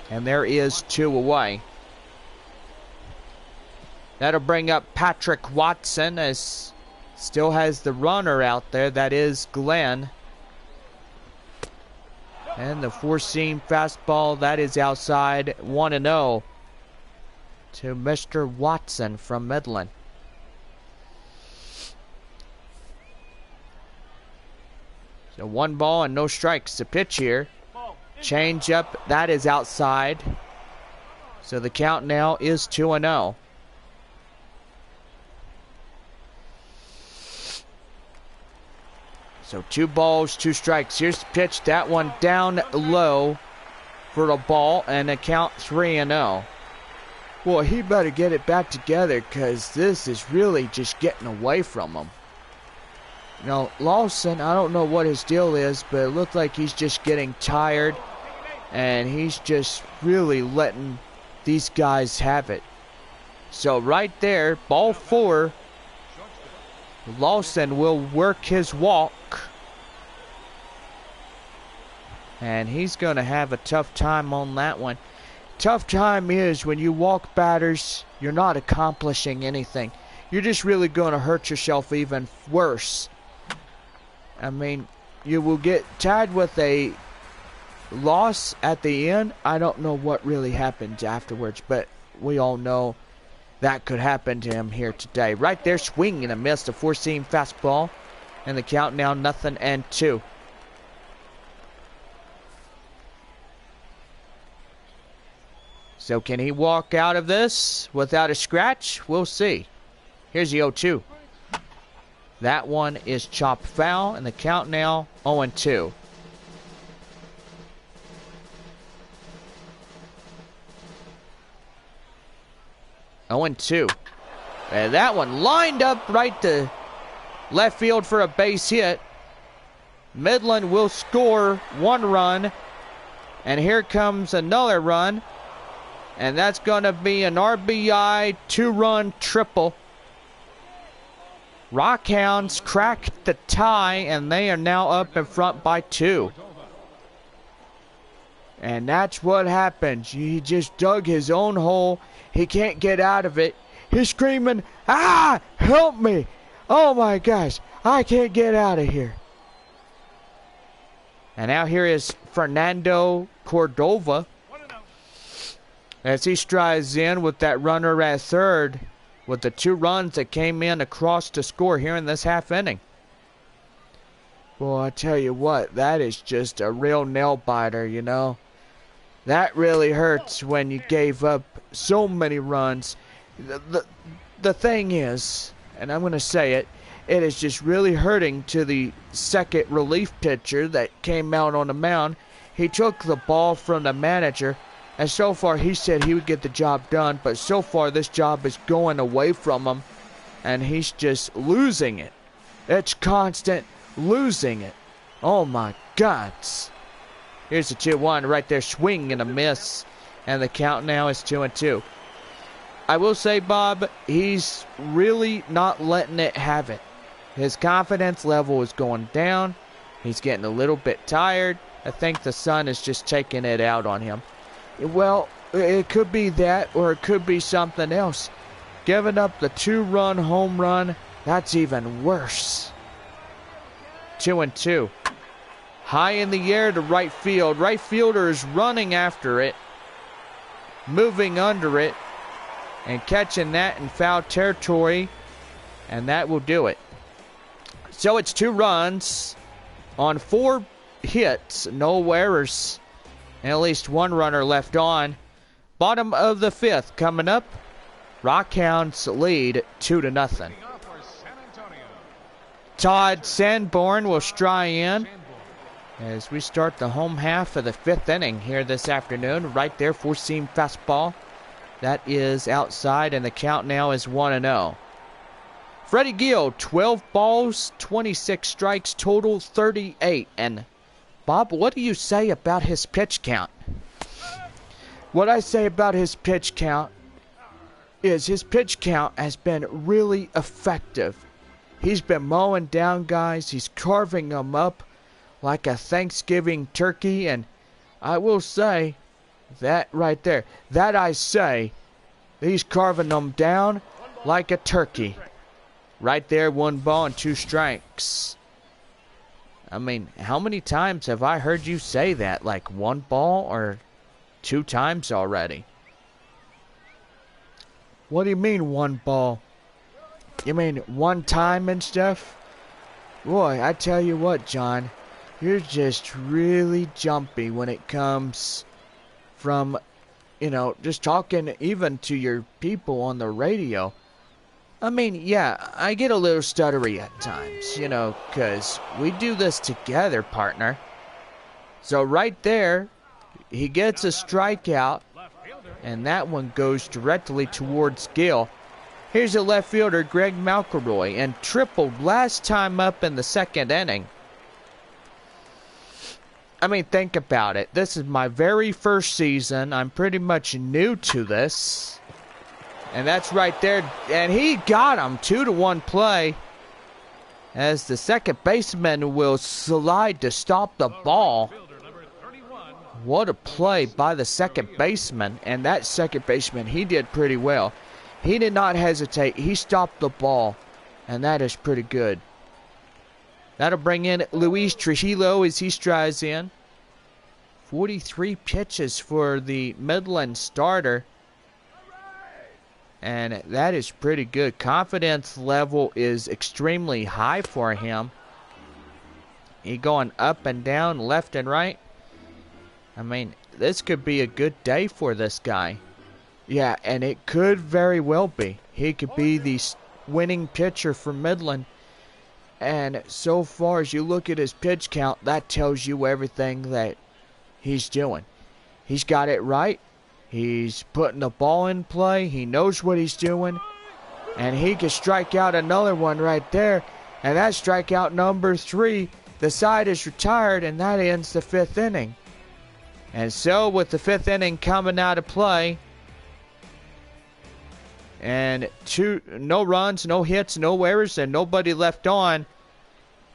And there is 2 away. That'll bring up Patrick Watson, as still has the runner out there. That is Glenn. And the 4-seam fastball, that is outside. 1-0 to Mr. Watson from Midland. So 1 ball and no strikes. The pitch here. Change up, that is outside. So the count now is 2-0. So 2 balls, 2 strikes. Here's the pitch. That one down low for the ball, and the count 3-0. Well, he better get it back together, because this is really just getting away from him. You know, Lawson, I don't know what his deal is, but it looked like he's just getting tired, and he's just really letting these guys have it. So right there, ball 4, Lawson will work his walk. And he's going to have a tough time on that one. Tough time is when you walk batters, you're not accomplishing anything. You're just really going to hurt yourself even worse. I mean, you will get tied with a loss at the end. I don't know what really happens afterwards, but we all know that could happen to him here today. Right there, swing and a miss, the 4-seam fastball. And the count now 0-2. So can he walk out of this without a scratch? We'll see. Here's the 0-2. That one is chopped foul, and the count now 0-2. And that one lined up right to left field for a base hit. Midland will score 1 run. And here comes another run. And that's going to be an RBI 2-run triple. Rockhounds cracked the tie, and they are now up in front by 2. And that's what happens. He just dug his own hole. He can't get out of it. He's screaming, "Ah, help me. Oh my gosh, I can't get out of here." And now here is Fernando Cordova, as he strides in with that runner at third with the 2 runs that came in across to score here in this half inning. Boy, I tell you what, that is just a real nail biter, you know. That really hurts when you gave up so many runs. The thing is, and I'm going to say it, it is just really hurting to the second relief pitcher that came out on the mound. He took the ball from the manager, and so far he said he would get the job done, but so far this job is going away from him, and he's just losing it. It's constant losing it. Oh my God. Here's the 2-1 right there, swing and a miss, and the count now is 2-2. I will say, Bob, he's really not letting it have it. His confidence level is going down. He's getting a little bit tired. I think the sun is just taking it out on him. Well, it could be that, or it could be something else. Giving up the 2-run home run, that's even worse. 2-2. High in the air to right field. Right fielder is running after it, moving under it, and catching that in foul territory, and that will do it. So it's 2 runs on 4 hits, no errors, and at least 1 runner left on. Bottom of the 5th coming up. Rockhounds lead 2-0. Todd Sanborn will stride in as we start the home half of the 5th inning here this afternoon. Right there, 4-seam fastball. That is outside, and the count now is 1-0. Freddie Gill, 12 balls, 26 strikes, total 38. And Bob, what do you say about his pitch count? What I say about his pitch count is his pitch count has been really effective. He's been mowing down guys. He's carving them up like a Thanksgiving turkey. And I will say that right there, that I say, he's carving them down like a turkey. Right there, 1 ball and 2 strikes. I mean, how many times have I heard you say that? Like 1 ball or 2 times already? What do you mean 1 ball? You mean 1 time and stuff? Boy, I tell you what, John, you're just really jumpy when it comes from you know, just talking even to your people on the radio. I mean, yeah, I get a little stuttery at times, you know, 'cause we do this together, partner. So right there, he gets a strikeout, and that one goes directly towards Gill. Here's a left fielder, Greg McElroy, and tripled last time up in the second inning. I mean, think about it. This is my very first season. I'm pretty much new to this. And that's right there. And he got him. 2-1 play. As the second baseman will slide to stop the ball. What a play by the second baseman. And that second baseman, he did pretty well. He did not hesitate. He stopped the ball. And that is pretty good. That'll bring in Luis Trujillo as he strides in. 43 pitches for the Midland starter. And that is pretty good. Confidence level is extremely high for him. He going up and down, left and right. I mean, this could be a good day for this guy. Yeah, and it could very well be. He could be the winning pitcher for Midland. And so far as you look at his pitch count, that tells you everything that he's doing. He's got it right. He's putting the ball in play. He knows what he's doing. And he can strike out another one right there. And that's strikeout number 3. The side is retired, and that ends the 5th inning. And so with the 5th inning coming out of play, and no runs, no hits, no errors, and nobody left on,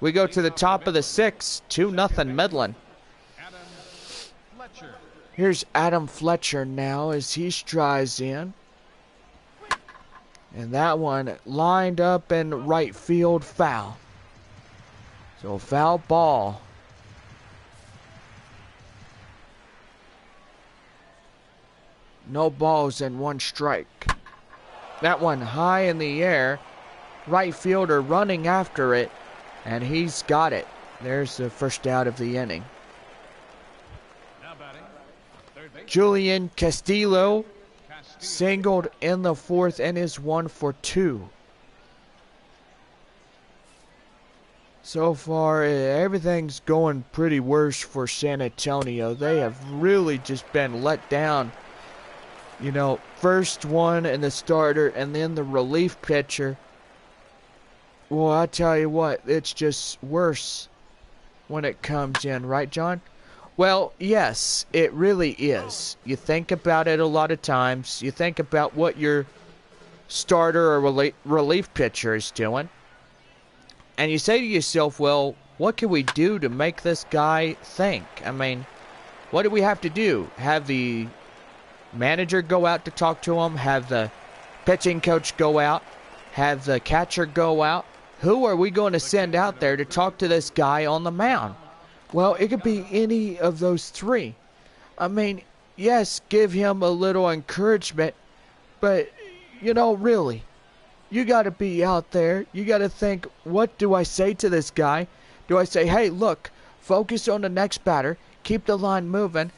we go to the top of the 6th, 2-0 Midland. Here's Adam Fletcher now as he strides in. And that one lined up in right field, foul. So foul ball. No balls and 1 strike. That one high in the air. Right fielder running after it. And he's got it. There's the first out of the inning. Julian Castillo singled in the 4th and is 1 for 2. So far, everything's going pretty worse for San Antonio. They have really just been let down. You know, first one and the starter and then the relief pitcher. Well, I tell you what, it's just worse when it comes in, right, John? Well, yes, it really is. You think about it a lot of times. You think about what your starter or relief pitcher is doing. And you say to yourself, well, what can we do to make this guy think? I mean, what do we have to do? Have the manager go out to talk to him? Have the pitching coach go out? Have the catcher go out? Who are we going to send out there to talk to this guy on the mound? Well, it could be any of those 3. I mean, yes, give him a little encouragement, but, you know, really, you got to be out there. You got to think, what do I say to this guy? Do I say, hey, look, focus on the next batter, keep the line moving,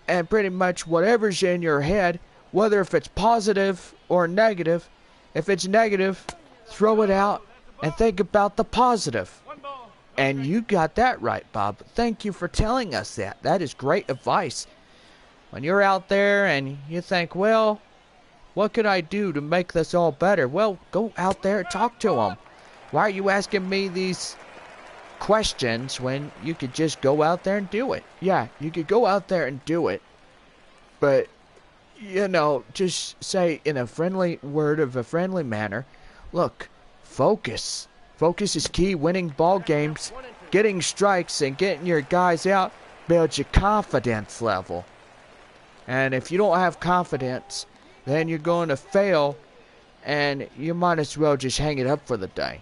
and pretty much whatever's in your head, whether if it's positive or negative, if it's negative, throw it out and think about the positive. And you got that right, Bob. Thank you for telling us that. That is great advice. When you're out there and you think, well, what could I do to make this all better? Well, go out there and talk to him. Why are you asking me these questions when you could just go out there and do it? Yeah, you could go out there and do it. But, you know, just say in a friendly word of a friendly manner, look, focus. Focus is key. Winning ball games, getting strikes, and getting your guys out builds your confidence level. And if you don't have confidence, then you're going to fail, and you might as well just hang it up for the day.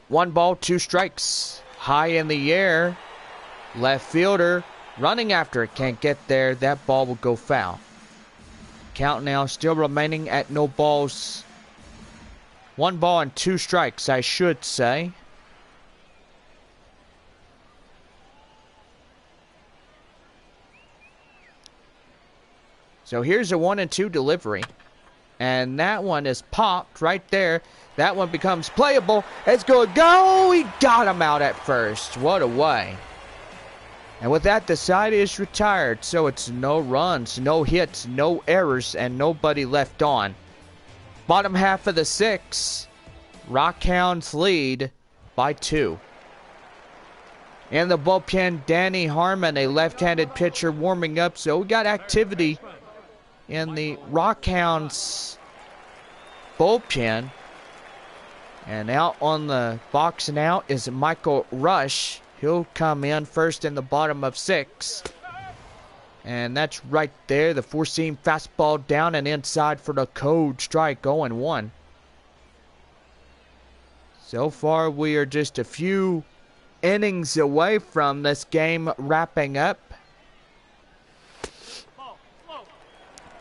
1 ball, 2 strikes. High in the air. Left fielder running after it. Can't get there. That ball will go foul. Count now still remaining at no balls. 1 ball and 2 strikes, I should say. So here's a 1-2 delivery. And that one is popped right there. That one becomes playable. It's going to go. He got him out at first. What a way. And with that, the side is retired. So it's no runs, no hits, no errors, and nobody left on. Bottom half of the 6. Rockhounds lead by 2. In the bullpen, Danny Harmon, a left-handed pitcher, warming up. So we got activity in the Rockhounds bullpen. And out on the box now is Michael Rush. He'll come in first in the bottom of 6. And that's right there. The four-seam fastball down and inside for the code strike, 0-1. So far, we are just a few innings away from this game wrapping up.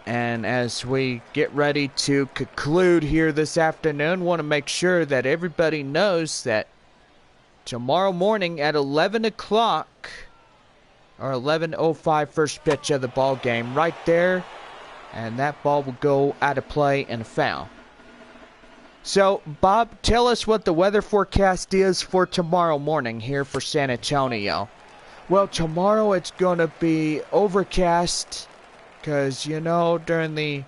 And as we get ready to conclude here this afternoon, want to make sure that everybody knows that tomorrow morning at 11 o'clock, or 11:05 first pitch of the ball game, right there, and that ball will go out of play and foul. So, Bob, tell us what the weather forecast is for tomorrow morning here for San Antonio. Well, tomorrow it's going to be overcast, because, you know, during the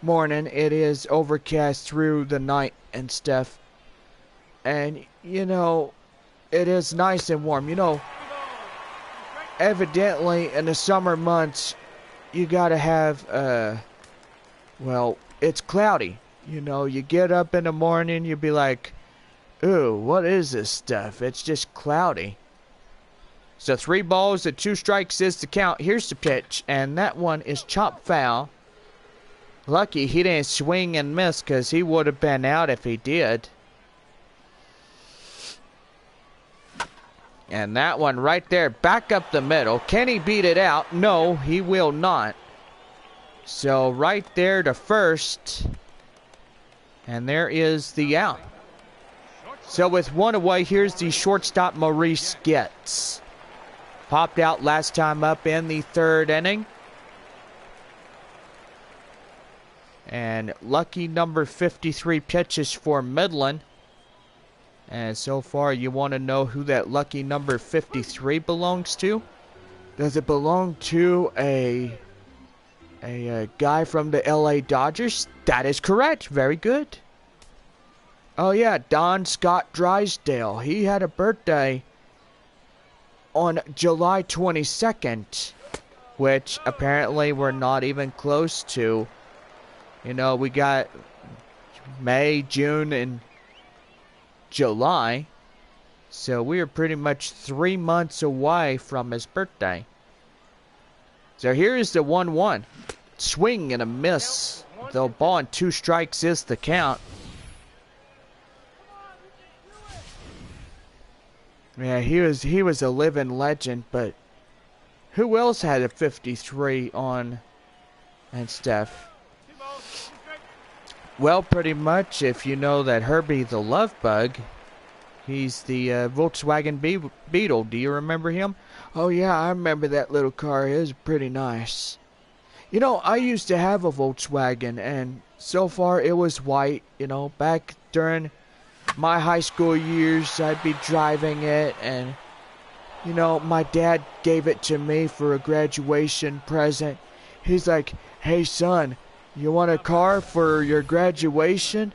morning it is overcast through the night and stuff. And, you know, it is nice and warm. You know, evidently in the summer months, you got to have, well, it's cloudy. You know, you get up in the morning, you be like, ooh, what is this stuff? It's just cloudy. So 3 balls and 2 strikes is the count. Here's the pitch, and that one is chopped foul. Lucky he didn't swing and miss, because he would have been out if he did. And that one right there, back up the middle. Can he beat it out? No, he will not. So right there to first. And there is the out. So with 1 away, here's the shortstop Maurice Getz. Popped out last time up in the 3rd inning. And lucky number 53 pitches for Midland. And so far, you want to know who that lucky number 53 belongs to? Does it belong to a guy from the LA Dodgers? That is correct. Very good. Oh yeah, Don Scott Drysdale. He had a birthday on July 22nd, which apparently we're not even close to. You know, we got May, June, and July. So we are pretty much 3 months away from his birthday. So here is the 1-1. Swing and a miss. The ball and 2 strikes is the count. Yeah, he was a living legend, but who else had a 53 on and stuff? Well, pretty much, if you know that Herbie the Love Bug, he's the Volkswagen Beetle. Do you remember him? Oh yeah, I remember that little car. It was pretty nice. You know, I used to have a Volkswagen, and so far it was white. You know, back during my high school years, I'd be driving it, and, you know, my dad gave it to me for a graduation present. He's like, hey son, you want a car for your graduation?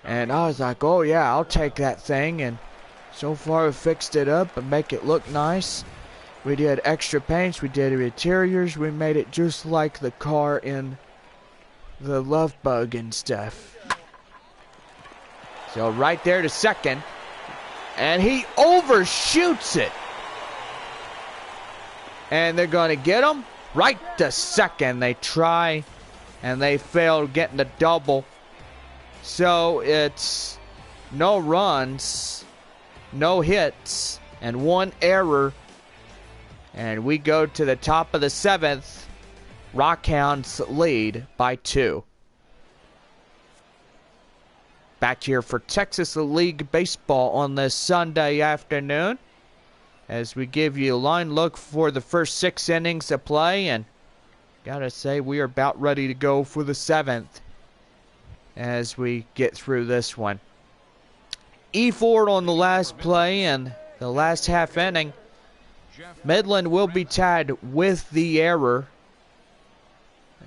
And I was like, oh yeah, I'll take that thing. And so far we fixed it up and make it look nice. We did extra paints, we did interiors, we made it just like the car in the Love Bug and stuff. So right there to second, and he overshoots it. And they're going to get him right to second. They try, and they fail getting the double. So it's no runs, no hits, and 1 error. And we go to the top of the 7th. Rockhounds lead by 2. Back here for Texas League Baseball on this Sunday afternoon, as we give you a line look for the first 6 innings of play. And Gotta say, we are about ready to go for the 7th as we get through this one. E4 on the last play and the last half inning. Midland will be tied with the error.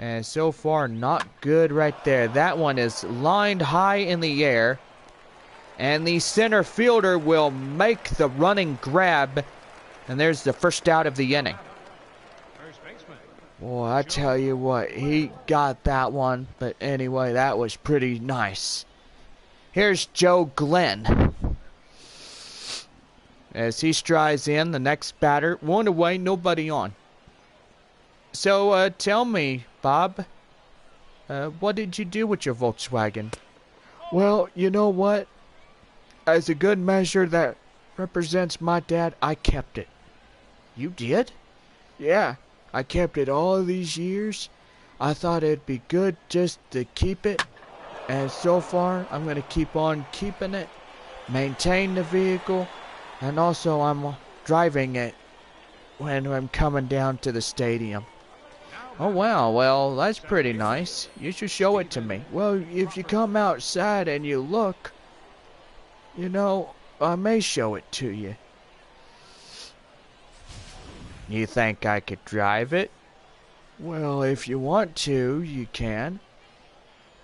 And so far, not good right there. That one is lined high in the air. And the center fielder will make the running grab. And there's the first out of the inning. Boy, I tell you what, he got that one. But anyway, that was pretty nice. Here's Joe Glenn. As he strides in, the next batter, one away, nobody on. So, tell me, Bob, what did you do with your Volkswagen? Well, you know what? As a good measure that represents my dad, I kept it. You did? Yeah, I kept it all these years. I thought it'd be good just to keep it. And so far, I'm going to keep on keeping it, maintain the vehicle, and also I'm driving it when I'm coming down to the stadium. Oh, wow. Well, that's pretty nice. You should show it to me. Well, if you come outside and you look, you know, I may show it to you. You think I could drive it? Well, if you want to, you can.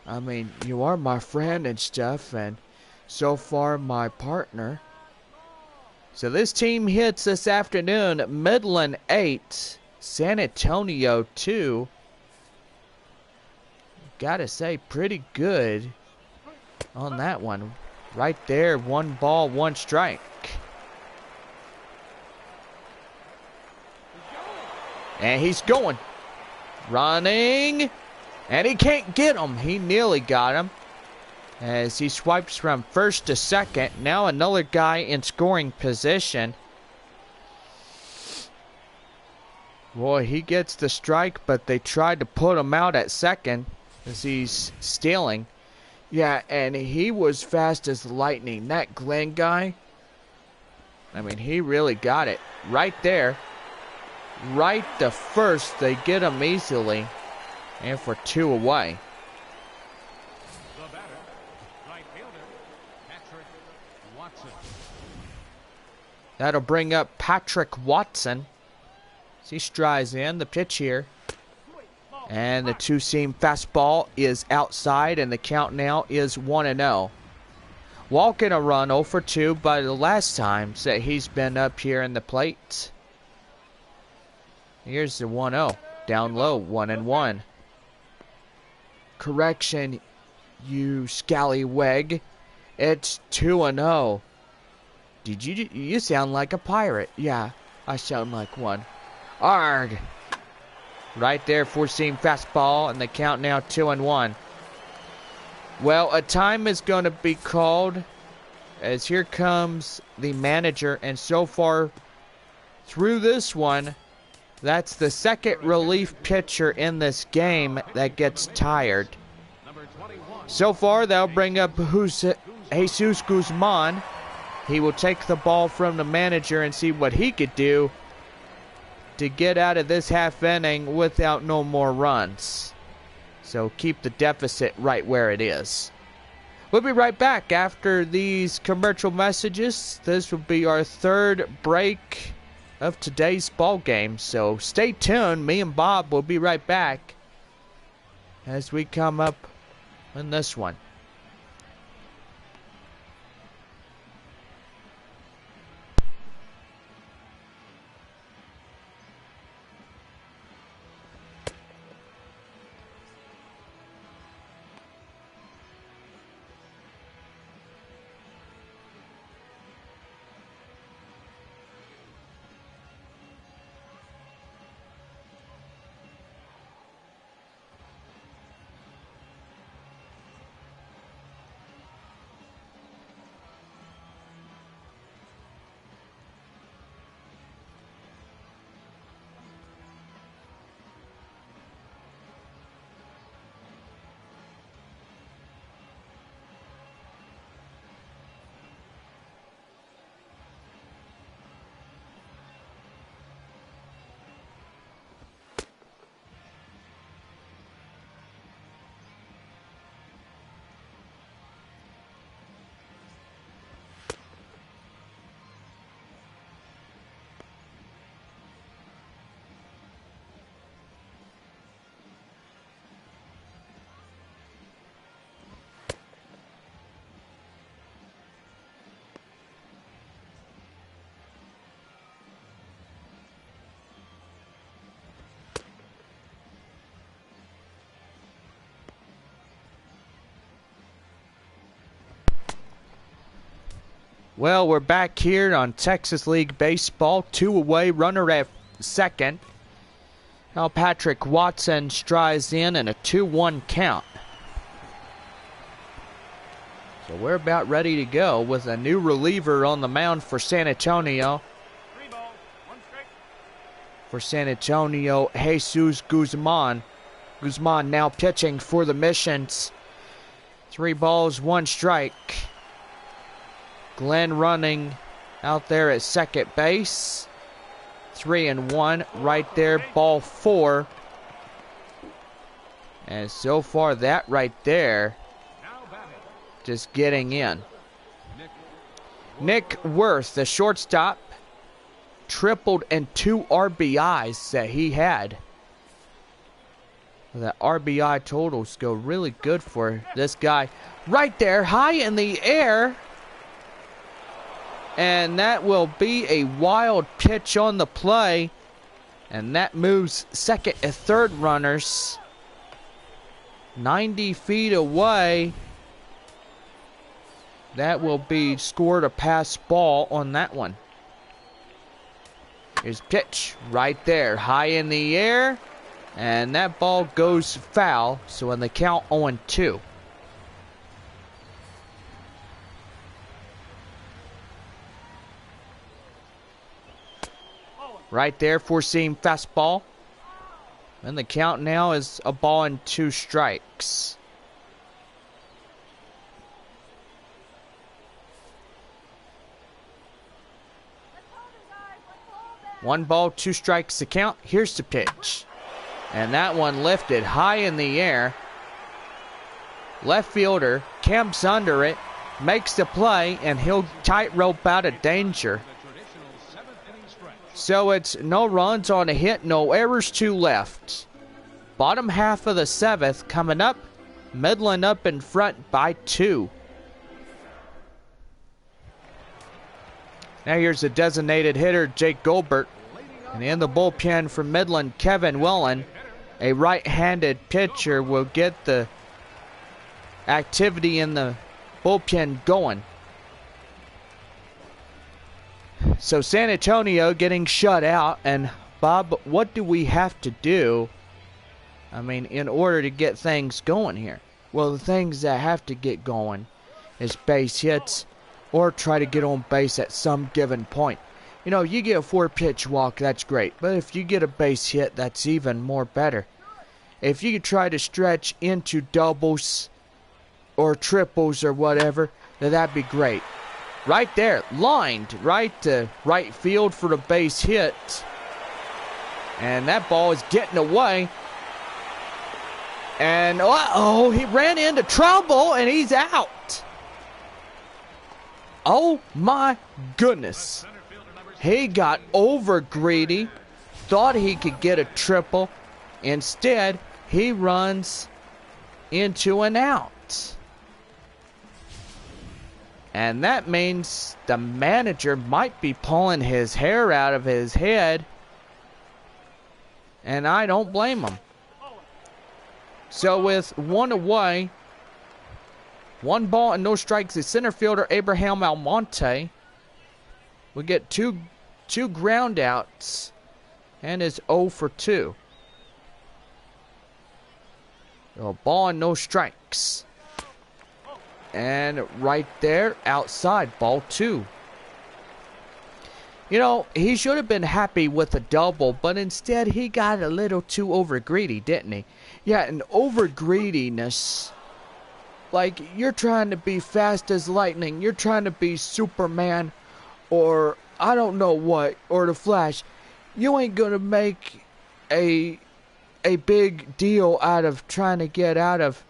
I mean, you are my friend and stuff, and so far my partner. So this team hits this afternoon. Midland 8, San Antonio 2. Gotta say, pretty good on that one. Right there, 1 ball, 1 strike. And he's going. Running. And he can't get him. He nearly got him. As he swipes from first to second. Now another guy in scoring position. Boy, he gets the strike, but they tried to put him out at second as he's stealing. Yeah, and he was fast as lightning. That Glenn guy, I mean, he really got it right there. Right to first, they get him easily. And for 2 away. The batter, right fielder, Patrick Watson. That'll bring up Patrick Watson. As he strides in, the pitch here. And the 2-seam fastball is outside, and the count now is 1-0. Walking a run 0 for 2 by the last times that he's been up here in the plate. Here's the 1-0. Down low, 1-1. Correction, you scallywag. It's 2-0. Did you sound like a pirate? Yeah, I sound like one. Arg! Right there, 4-seam fastball, and the count now 2-1. Well, a time is going to be called as here comes the manager, and so far through this one, that's the second relief pitcher in this game that gets tired. So far, they'll bring up Jesus Guzman. He will take the ball from the manager and see what he could do to get out of this half inning without no more runs. So keep the deficit right where it is. We'll be right back after these commercial messages. This will be our 3rd break of today's ball game. So stay tuned. Me and Bob will be right back as we come up in this one. Well, we're back here on Texas League Baseball. 2 away, runner at second. Now Patrick Watson strides in a 2-1 count. So we're about ready to go with a new reliever on the mound for San Antonio. 3 balls, 1 strike. For San Antonio, Jesus Guzman. Guzman now pitching for the Missions. 3 balls, 1 strike. Glenn running out there at second base. 3-1 right there, ball 4. And so far that right there just getting in. Nick Worth, the shortstop, tripled and 2 RBIs that he had. The RBI totals go really good for this guy. Right there, high in the air. And that will be a wild pitch on the play. And that moves second and third runners 90 feet away. That will be scored a pass ball on that one. Here's pitch right there, high in the air. And that ball goes foul. So in the count 0-2. Right there, four-seam fastball. And the count now is a ball and 2 strikes. One ball, 2 strikes to count. Here's the pitch. And that one lifted high in the air. Left fielder camps under it, makes the play, and he'll tightrope out of danger. So it's no runs on a hit, no errors, 2 left. Bottom half of the 7th coming up. Midland up in front by 2. Now here's the designated hitter, Jake Goldberg. And in the bullpen for Midland, Kevin Wellen. A right-handed pitcher will get the activity in the bullpen going. So San Antonio getting shut out. And Bob, what do we have to do, I mean, in order to get things going here? Well, the things that have to get going is base hits or try to get on base at some given point. You know, you get a 4-pitch walk, that's great. But if you get a base hit, that's even more better. If you could try to stretch into doubles or triples or whatever, then that'd be great. Right there, lined right to right field for the base hit. And that ball is getting away. And, uh-oh, he ran into trouble and he's out. Oh, my goodness. He got over greedy, thought he could get a triple. Instead, he runs into an out. And that means the manager might be pulling his hair out of his head. And I don't blame him. So with 1 away, 1 ball and no strikes, the center fielder Abraham Almonte will get two ground outs and is 0 for 2. A ball and no strikes. And right there, outside, ball 2. You know, he should have been happy with a double, but instead he got a little too over greedy, didn't he? Yeah, and over greediness, like you're trying to be fast as lightning, you're trying to be Superman, or I don't know what, or the Flash. You ain't gonna make a big deal out of trying to get out of,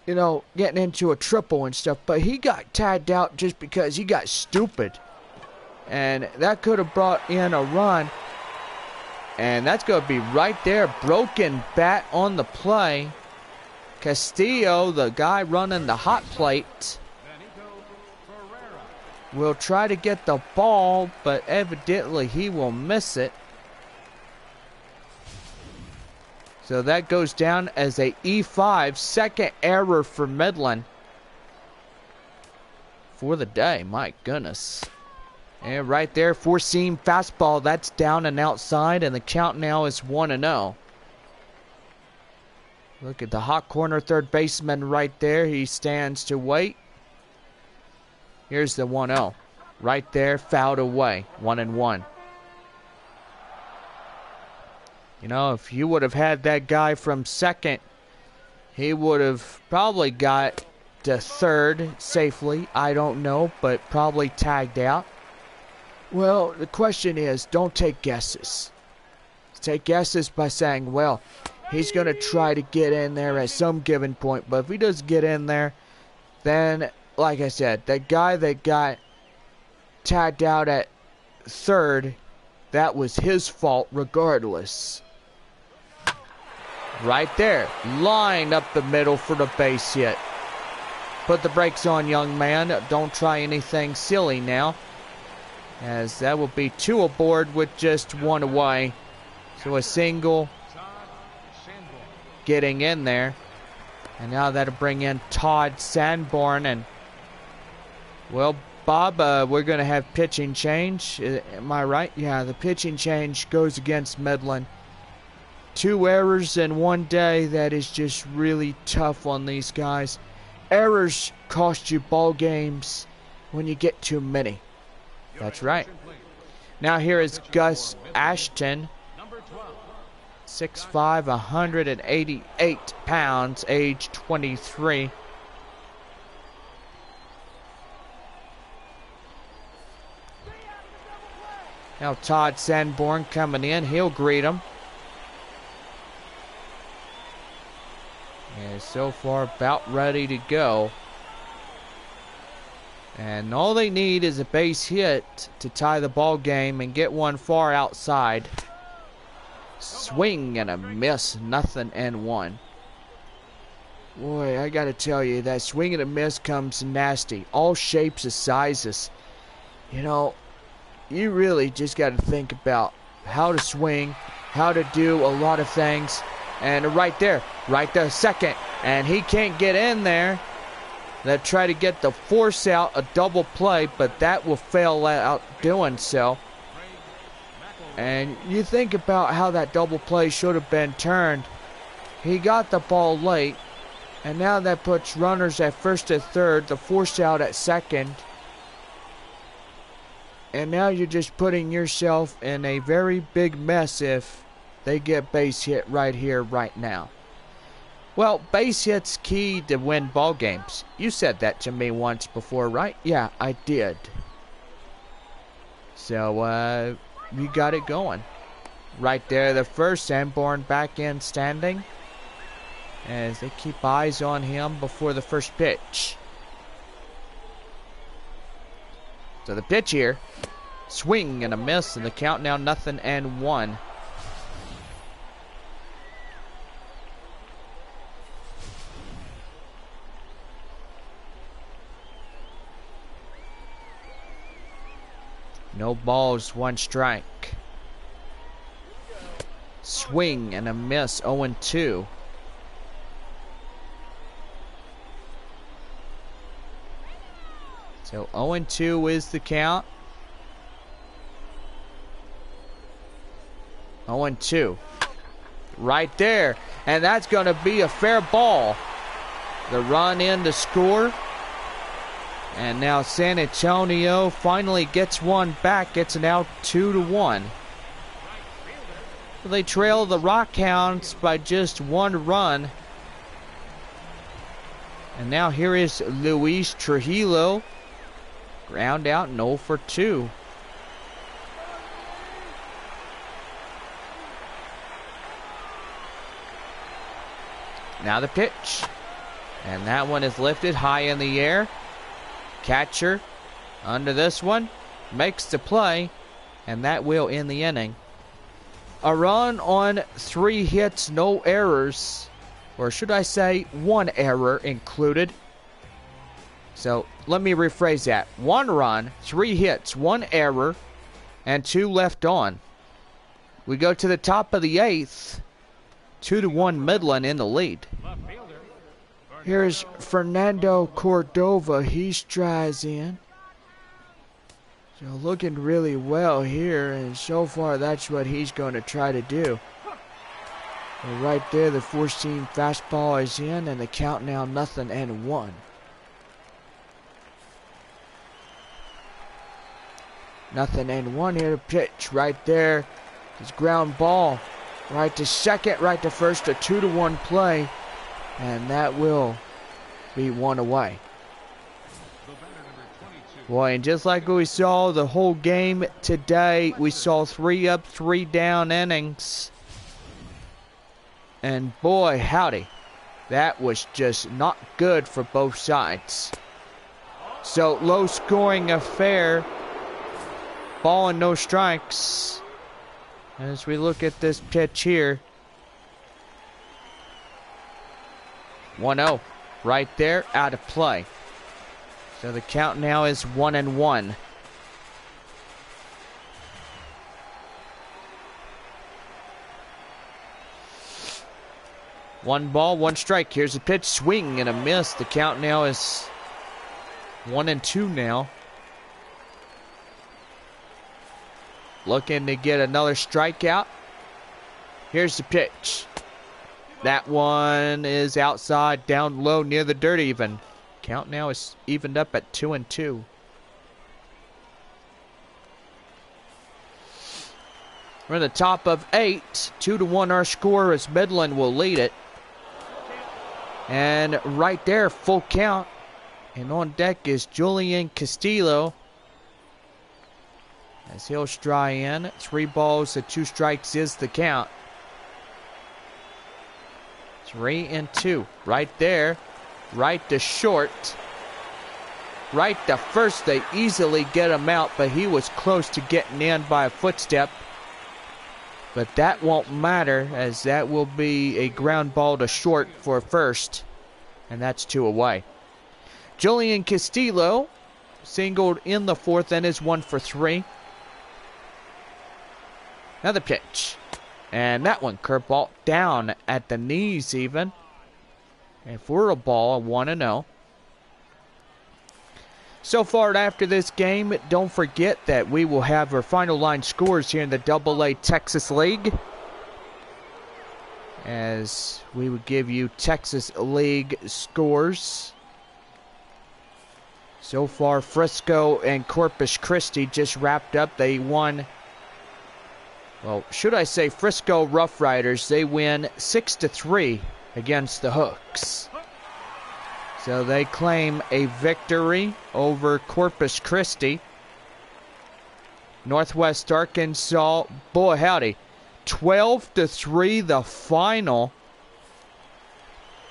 you know, getting into a triple and stuff. But he got tagged out just because he got stupid. And that could have brought in a run. And that's going to be right there. Broken bat on the play. Castillo, the guy running the hot plate, will try to get the ball, but evidently he will miss it. So that goes down as a E5, second error for Midland. for the day. My goodness. And right there, four-seam fastball. That's down and outside, and the count now is 1-0. Look at the hot corner third baseman right there. He stands to wait. Here's the 1-0. Right there, fouled away. 1-1. You know, if you would have had that guy from second, he would have probably got to third safely. I don't know, but probably tagged out. Well, the question is, don't take guesses. Take guesses by saying, well, he's going to try to get in there at some given point. But if he does get in there, then, like I said, that guy that got tagged out at third, that was his fault regardless. Right there. Line up the middle for the base hit. Put the brakes on, young man. Don't try anything silly now, as that will be 2 aboard with just 1 away. So a single getting in there. And now that'll bring in Todd Sanborn. And, well, Bob, we're going to have pitching change. Am I right? Yeah, the pitching change goes against Midland. 2 errors in 1 day. That is just really tough on these guys. Errors cost you ball games when you get too many. That's right. Now here is Gus Ashton. 6'5", 188 pounds, age 23. Now Todd Sanborn coming in. He'll greet him. And so far about ready to go. And all they need is a base hit to tie the ball game and get one far outside. Swing and a miss, 0-1. Boy, I gotta tell you, that swing and a miss comes nasty. All shapes and sizes. You know, you really just gotta think about how to swing, how to do a lot of things. And right there, second. And he can't get in there. They'll try to get the force out, a double play, but that will fail out doing so. And you think about how that double play should have been turned. He got the ball late, and now that puts runners at first and third, the force out at second. And now you're just putting yourself in a very big mess if they get base hit right here, right now. Well, base hit's key to win ball games. You said that to me once before, right? Yeah, I did. So, we got it going. Right there, the first. Sanborn back in standing, as they keep eyes on him before the first pitch. So the pitch here, swing and a miss, and the count now 0-1. No balls, 1 strike. Swing and a miss, 0-2. So 0-2 is the count. 0-2. Right there. And that's going to be a fair ball. The run in to score. And now San Antonio finally gets one back. It's now 2-1. They trail the Rockhounds by just 1 run. And now here is Luis Trujillo. Ground out and 0 for 2. Now the pitch. And that one is lifted high in the air. Catcher under this one makes the play, and that will end the inning. A run on 3 hits, no errors, or should I say 1 error included. So let me rephrase that. 1 run, 3 hits, 1 error, and 2 left on. We go to the top of the 8th. 2-1 Midland in the lead. Left fielder, Here's Fernando Cordova. He strides in. So looking really well here, and so far that's what he's going to try to do. And right there, the four-seam fastball is in, and the count now 0-1. Nothing and one here. Pitch right there. His ground ball right to second, right to first. A 2-1 play, and that will be one away. Boy, and just like we saw the whole game today, we saw 3 up, 3 down innings. And boy, howdy, that was just not good for both sides. So, low-scoring affair. Ball and no strikes. As we look at this pitch here. 1-0. Right there, out of play. So the count now is 1-1. One ball, one strike. Here's a pitch, swing and a miss. The count now is 1-2 now. Looking to get another strikeout. Here's the pitch. That one is outside, down low, near the dirt even. Count now is evened up at 2-2. We're in the top of 8. 2-1 our score as Midland will lead it. And right there, full count. And on deck is Julian Castillo. As he'll strike in. 3 balls and 2 strikes is the count. 3-2. Right there. Right to short. Right to first. They easily get him out, but he was close to getting in by a footstep. But that won't matter, as that will be a ground ball to short for first. And that's 2 away. Julian Castillo singled in the 4th and is 1 for 3. Another pitch. And that one, curveball down at the knees even. And for a ball, a 1-0. So far after this game, don't forget that we will have our final line scores here in the AA Texas League. As we would give you Texas League scores. So far, Frisco and Corpus Christi just wrapped up. They won, well, should I say Frisco Rough Riders, they win 6-3 against the Hooks. So they claim a victory over Corpus Christi. Northwest Arkansas, boy howdy, 12-3 the final.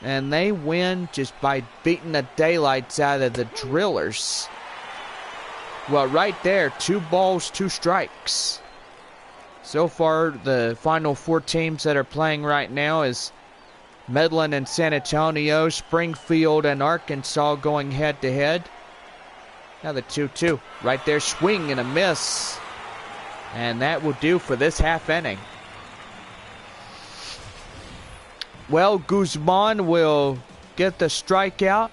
And they win just by beating the daylights out of the Drillers. Well, right there, 2 balls, 2 strikes. So far, the final 4 teams that are playing right now is Midland and San Antonio, Springfield and Arkansas going head-to-head. Now the 2-2. Right there, swing and a miss. And that will do for this half inning. Well, Guzman will get the strikeout.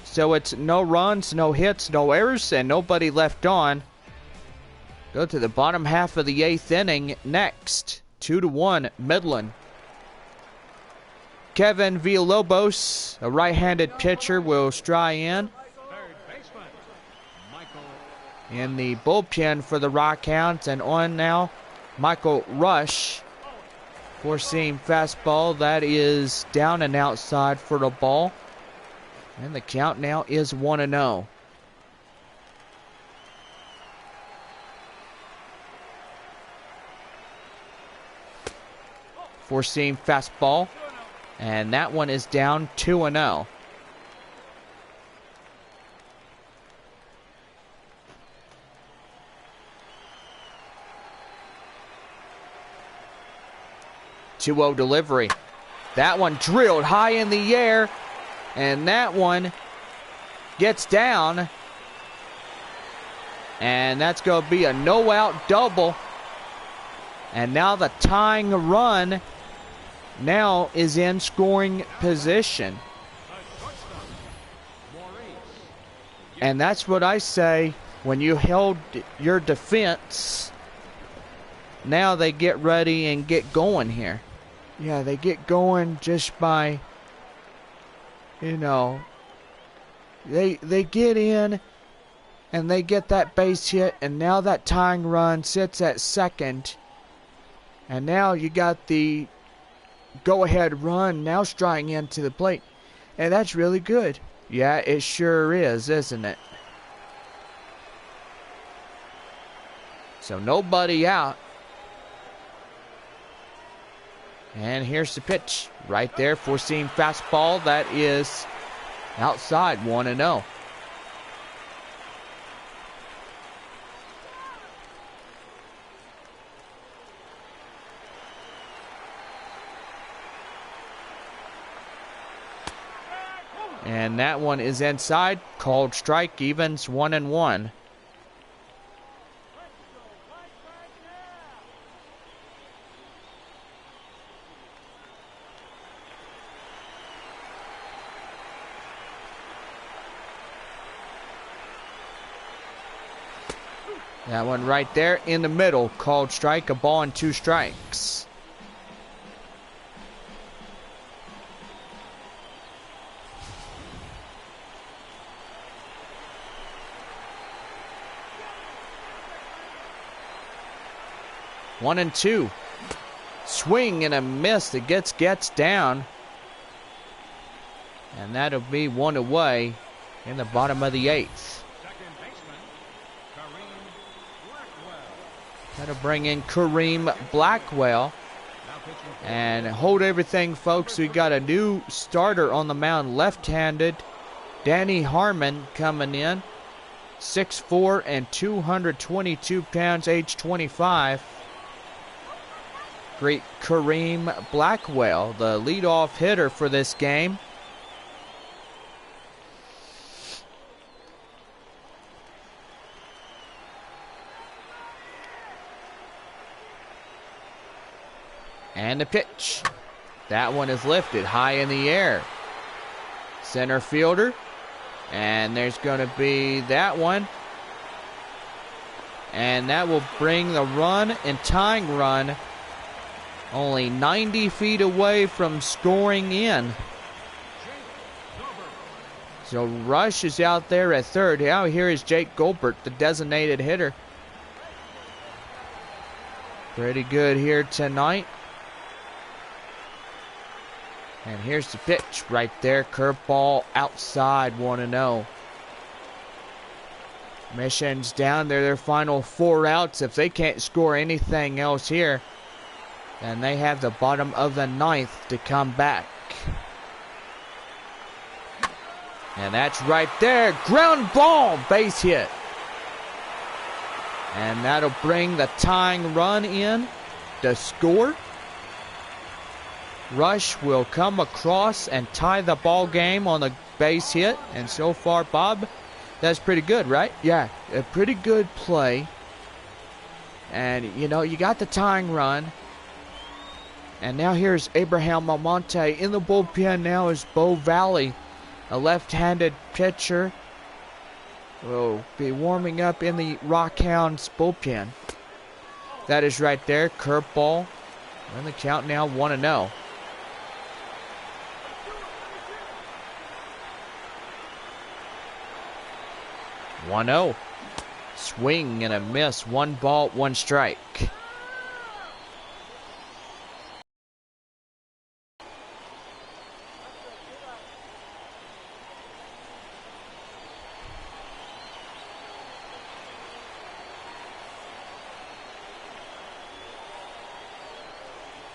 So it's no runs, no hits, no errors, and nobody left on. Go to the bottom half of the 8th inning next. 2-1, Midland. Kevin Villalobos, a right-handed pitcher, will strike in. In the bullpen for the Rockhounds, and on now, Michael Rush. Four-seam fastball, that is down and outside for the ball. And the count now is 1-0. Four-seam fastball. And that one is down 2-0. Delivery. That one drilled high in the air. And that one gets down. And that's going to be a no-out double. And now the tying run now is in scoring position. And that's what I say when you held your defense. Now they get ready and get going here. Yeah, they get going just by, you know, they get in and they get that base hit, and now that tying run sits at second. And now you got the go-ahead run now striding into the plate. And that's really good. Yeah, it sure is, isn't it? So nobody out. And here's the pitch. Right there, four-seam fastball. That is outside, 1-0. And that one is inside. Called strike, evens 1-1. That one right there in the middle. Called strike, a ball and 2 strikes. One and 2. Swing and a miss. It gets down. And that'll be 1 away in the bottom of the 8th. That'll bring in Kareem Blackwell. And hold everything, folks. We got a new starter on the mound, left-handed. Danny Harmon coming in. 6'4" and 222 pounds, age 25. Great Kareem Blackwell, the leadoff hitter for this game. And the pitch. That one is lifted high in the air. Center fielder. And there's going to be that one. And that will bring the run and tying run only 90 feet away from scoring in. So Rush is out there at third. Now here is Jake Goldberg, the designated hitter. Pretty good here tonight. And here's the pitch right there. Curveball outside, 1-0. Mission's down there. Their final 4 outs. If they can't score anything else here, then they have the bottom of the 9th to come back. And that's right there. Ground ball, base hit. And that'll bring the tying run in to score. Rush will come across and tie the ball game on the base hit. And so far, Bob, that's pretty good, right? Yeah, a pretty good play. And, you know, you got the tying run. And now here's Abraham Almonte. In the bullpen now is Bo Valley, a left-handed pitcher. Will be warming up in the Rockhounds bullpen. That is right there. Curveball. And the count now 1-0. 1-0. Swing and a miss. 1 ball, 1 strike.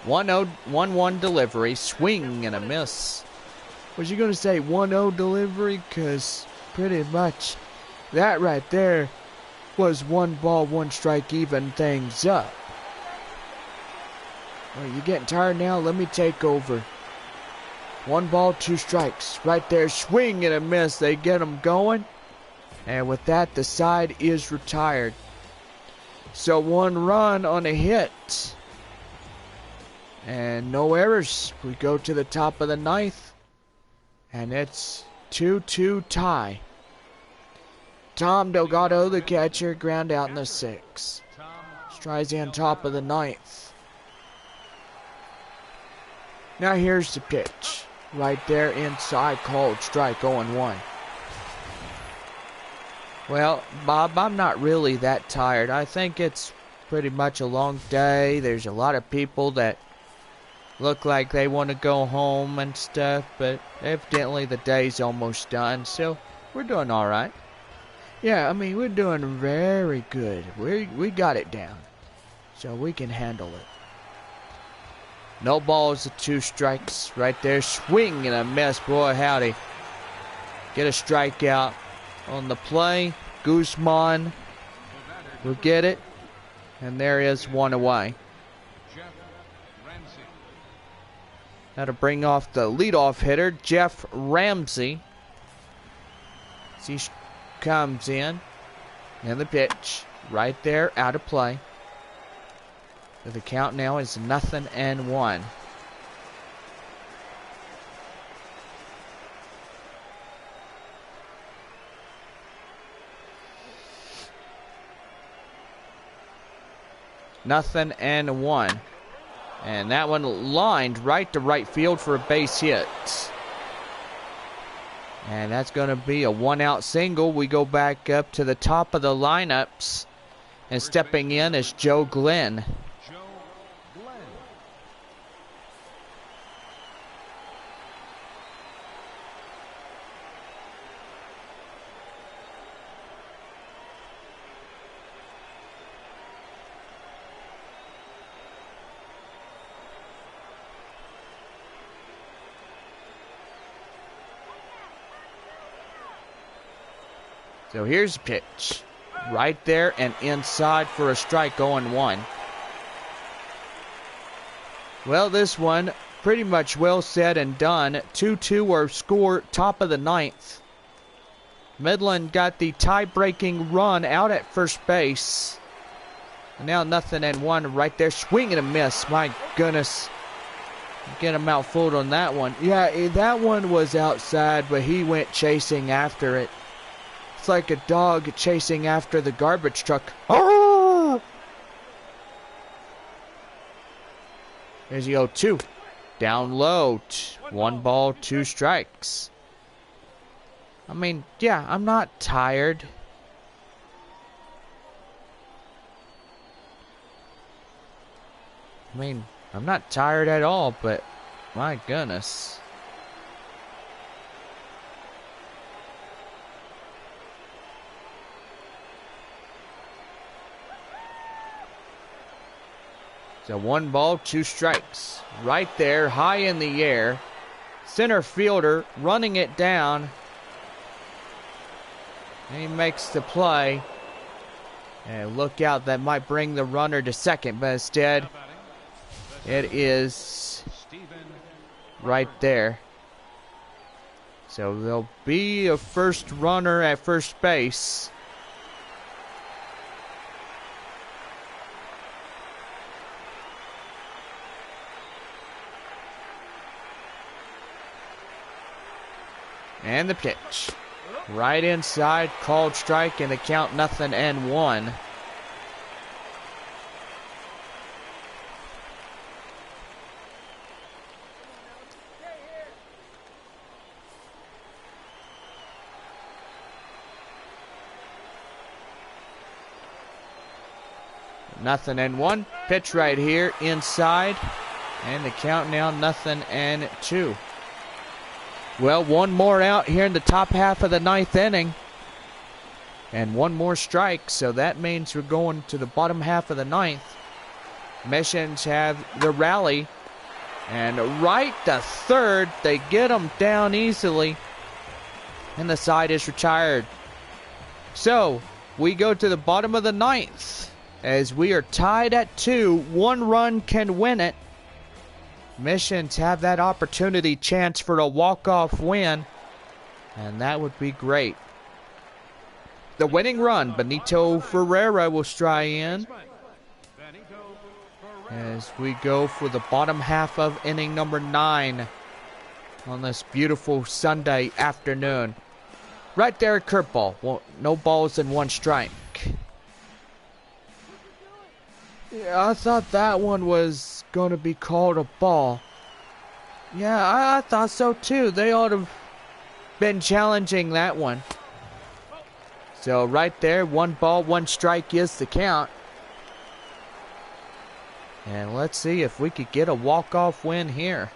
One delivery. Swing and a miss. Was you going to say 1-0 delivery? Because pretty much that right there was 1 ball, 1 strike, even things up. Well, you getting tired now? Let me take over. 1 ball, 2 strikes. Right there, swing and a miss. They get them going. And with that, the side is retired. So 1 run on a hit. And no errors. We go to the top of the 9th. And it's 2-2 tie. Tom Delgado, the catcher, ground out in the 6th. Streisand top of the 9th. Now here's the pitch. Right there inside, called strike, 0-1. Well, Bob, I'm not really that tired. I think it's pretty much a long day. There's a lot of people that look like they want to go home and stuff, but evidently the day's almost done, so we're doing all right. Yeah, I mean, we're doing very good. We got it down, so we can handle it. No balls, 2 strikes right there. Swing and a miss. Boy, howdy. Get a strikeout on the play. Guzman will get it. And there is 1 away. Now to bring off the leadoff hitter, Jeff Ramsey. As he comes in. And the pitch. Right there, out of play. The count now is 0-1. Nothing and 1. And that one lined right to right field for a base hit. And that's going to be a 1-out single. We go back up to the top of the lineups. And stepping in is Joe Glenn. So here's the pitch. Right there and inside for a strike, 0-1. Well, this one pretty much well said and done. 2-2 or score, top of the 9th. Midland got the tie-breaking run out at first base. And now 0-1 right there. Swing and a miss. My goodness. Get him outfooled on that one. Yeah, that one was outside, but he went chasing after it. It's like a dog chasing after the garbage truck. Oh! There's the 0-2. Down low. 1 ball, 2 strikes. I mean, yeah, I'm not tired. I mean, I'm not tired at all, but my goodness. So 1 ball, 2 strikes. Right there, high in the air. Center fielder running it down. And he makes the play. And look out, that might bring the runner to second, but instead it is right there. So there'll be a first runner at first base. And the pitch. Right inside, called strike, and the count 0-1. Nothing and 1. Pitch right here inside. And the count now 0-2. Well, 1 more out here in the top half of the 9th inning. And 1 more strike, so that means we're going to the bottom half of the 9th. Missions have the rally. And right to third, they get them down easily. And the side is retired. So, we go to the bottom of the 9th. As we are tied at 2, 1 run can win it. Missions have that opportunity chance for a walk-off win, and that would be great. The winning run, Benito Ferreira will strike in as we go for the bottom half of inning number 9 on this beautiful Sunday afternoon. Right there, a curveball. Well, no balls and one strike. Yeah, I thought that one was going to be called a ball. Yeah, I thought so too. They ought to have been challenging that one. So right there, 1 ball, 1 strike is the count. And let's see if we could get a walk-off win here.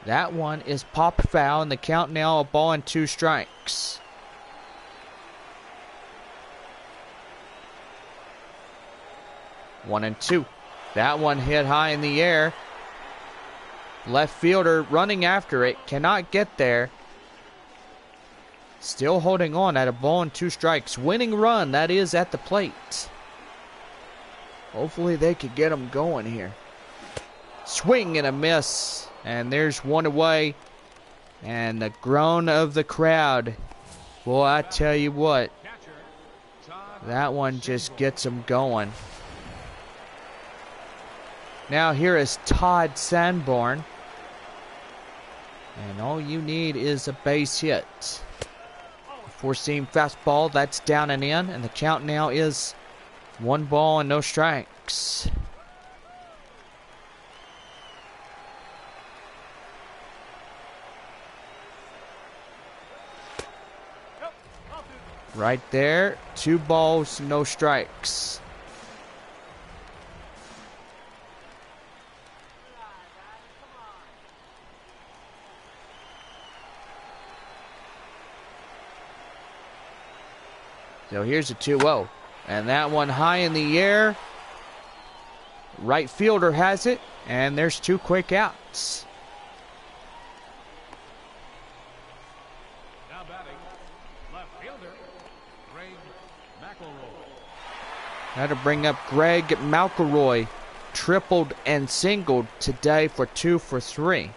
That one is popped foul, and the count now a ball and 2 strikes. One and 2. That one hit high in the air. Left fielder running after it, cannot get there. Still holding on at a ball and 2 strikes. Winning run, that is at the plate. Hopefully they could get them going here. Swing and a miss. And there's 1 away. And the groan of the crowd. Boy, I tell you what. That one just gets them going. Now here is Todd Sanborn. And all you need is a base hit. 4-seam fastball, that's down and in. And the count now is 1 ball and no strikes. Right there, 2 balls, no strikes. So here's a 2-0. And that one high in the air. Right fielder has it. And there's 2 quick outs. Now batting, left fielder, Greg McElroy. Now to bring up Greg McElroy. Tripled and singled today for 2 for 3.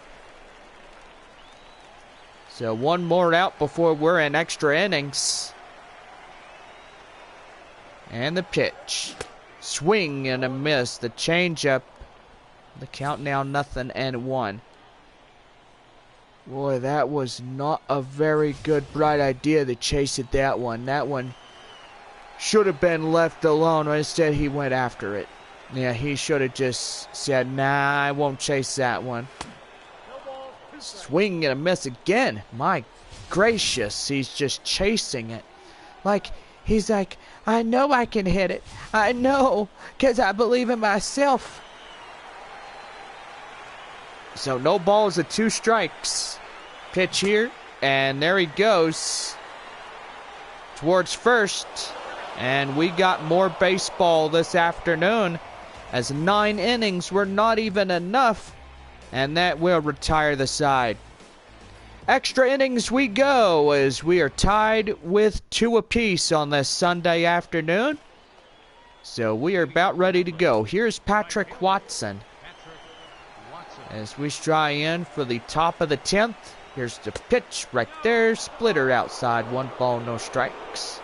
So 1 more out before we're in extra innings. And the pitch. Swing and a miss. The changeup. The count now 0-1. Boy, that was not a very good, bright idea to chase at that one. That one should have been left alone. Instead, he went after it. Yeah, he should have just said, nah, I won't chase that one. Swing and a miss again. My gracious, he's just chasing it. He's like, I know I can hit it. I know, because I believe in myself. So no balls and 2 strikes. Pitch here, and there he goes. Towards first. And we got more baseball this afternoon, as 9 innings were not even enough. And that will retire the side. Extra innings we go, as we are tied with 2 apiece on this Sunday afternoon. So we are about ready to go. Here's Patrick Watson. As we try in for the top of the 10th. Here's the pitch right there. Splitter outside. 1 ball, no strikes.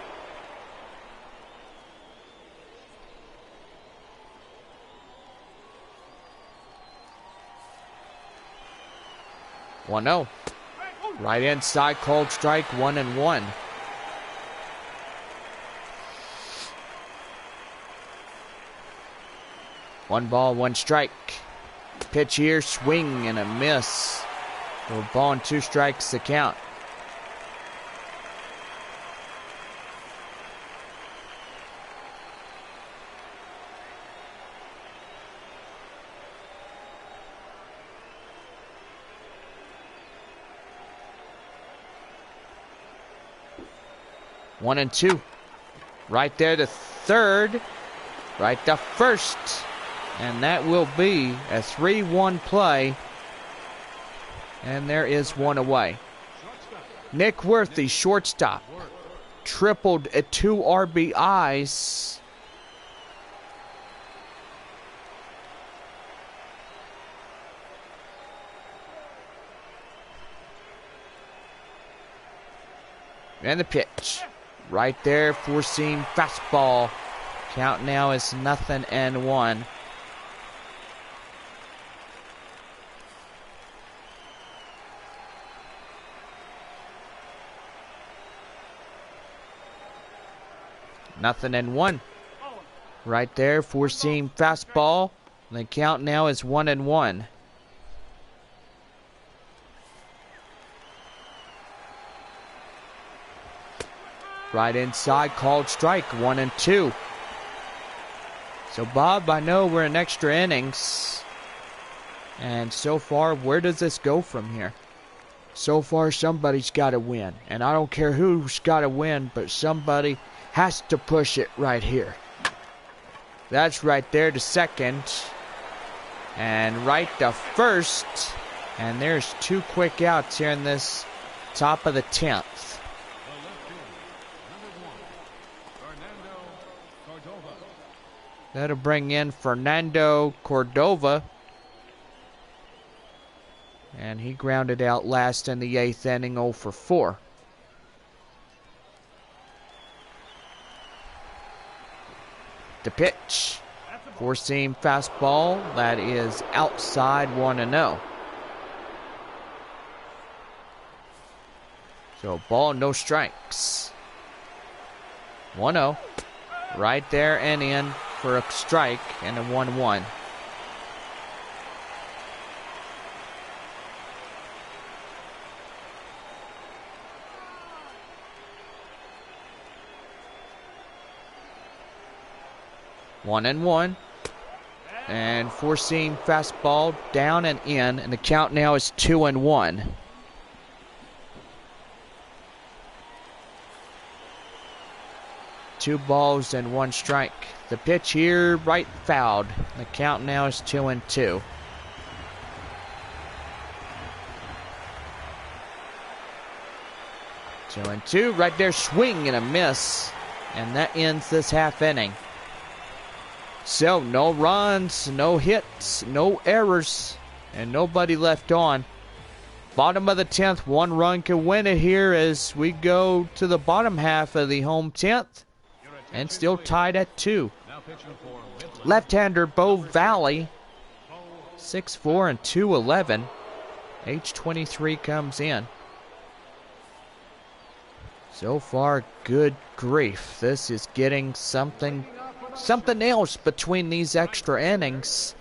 One 0. Right inside, called strike, 1-1. One ball, 1 strike. Pitch here, swing and a miss. So 1 ball and 2 strikes to count. One and 2. Right there to third. Right to first. And that will be a 3-1 play. And there is 1 away. Nick Worthy, shortstop. Tripled at 2 RBIs. And the pitch. Right there, 4-seam fastball. Count now is 0-1. 0-1. Right there, four-seam fastball. The count now is 1-1. Right inside, called strike, 1-2. So Bob, I know we're in extra innings. And so far, where does this go from here? So far, somebody's got to win. And I don't care who's got to win, but somebody has to push it right here. That's right there to second. And right to first. And there's two quick outs here in this top of the 10th. That'll bring in Fernando Cordova. And he grounded out last in the 8th inning, 0 for 4. The pitch. Four-seam fastball. That is outside, 1-0. So ball, no strikes. 1-0. Right there and in for a strike and a 1-1. One and one. And four-seam fastball down and in. And the count now is 2-1. Two balls and one strike. The pitch here, right fouled. The count now is 2-2. Two and two, right there, swing and a miss. And that ends this half inning. So, no runs, no hits, no errors, and nobody left on. Bottom of the 10th, one run can win it here as we go to the bottom half of the home 10th. And still tied at 2. Left-hander Bo Valley, 6'4" and 211. Age 23 comes in. So far, good grief. This is getting something else between these extra innings.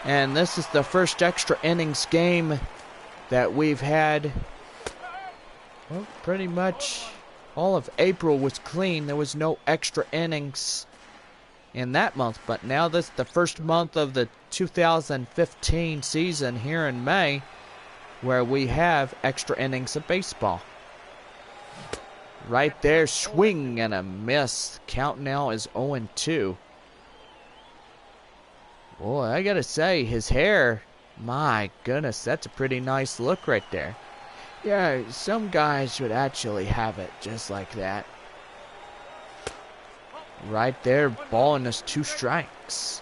And this is the first extra innings game that we've had. Well, pretty much all of April was clean. There was no extra innings in that month. But now this is the first month of the 2015 season here in May where we have extra innings of baseball. Right there, swing and a miss. Count now is 0-2. Boy, I gotta say, his hair, my goodness, that's a pretty nice look right there. Yeah, some guys would actually have it just like that. Right there, ball and us 2 strikes.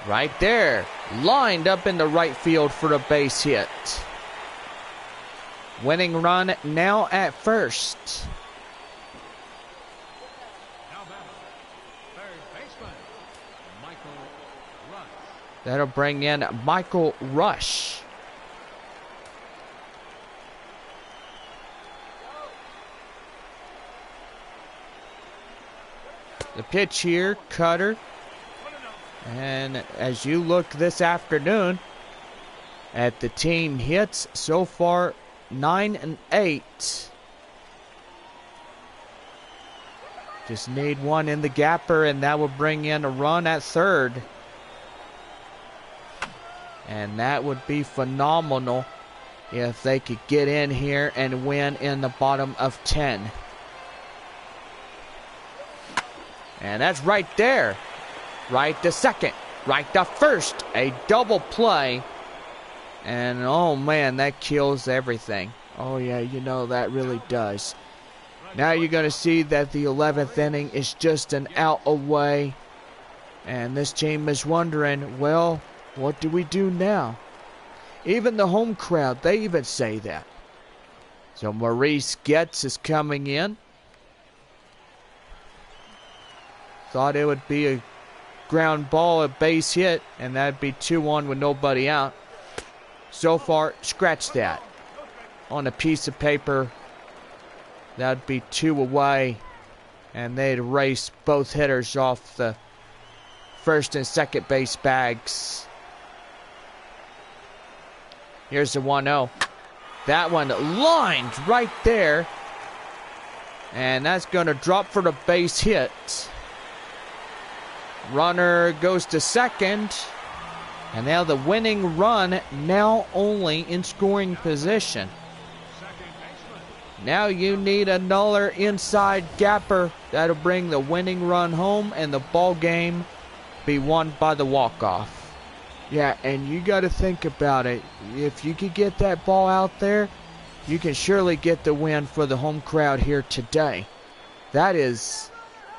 Right there, lined up in the right field for a base hit. Winning run now at first. That'll bring in Michael Rush. The pitch here, cutter. And as you look this afternoon at the team hits, so far 9 and 8. Just need one in the gapper, and that will bring in a run at third. And that would be phenomenal if they could get in here and win in the bottom of 10. And that's right there. Right to second, right to first, a double play. And oh man, that kills everything. Oh yeah, you know that really does. Now you're going to see that the 11th inning is just an out away. And this team is wondering, well, what do we do now? Even the home crowd, they even say that. So Maurice Getz is coming in. Thought it would be a ground ball, a base hit, and that'd be 2-1 with nobody out. So far, scratch that. On a piece of paper, that'd be 2 away, and they'd erase both hitters off the first and second base bags. Here's the 1-0. That one lined right there, and that's going to drop for the base hit. Runner goes to second, and now the winning run now only in scoring position. Now you need another inside gapper that'll bring the winning run home and the ball game be won by the walk-off. Yeah, and you got to think about it. If you could get that ball out there, you can surely get the win for the home crowd here today. That is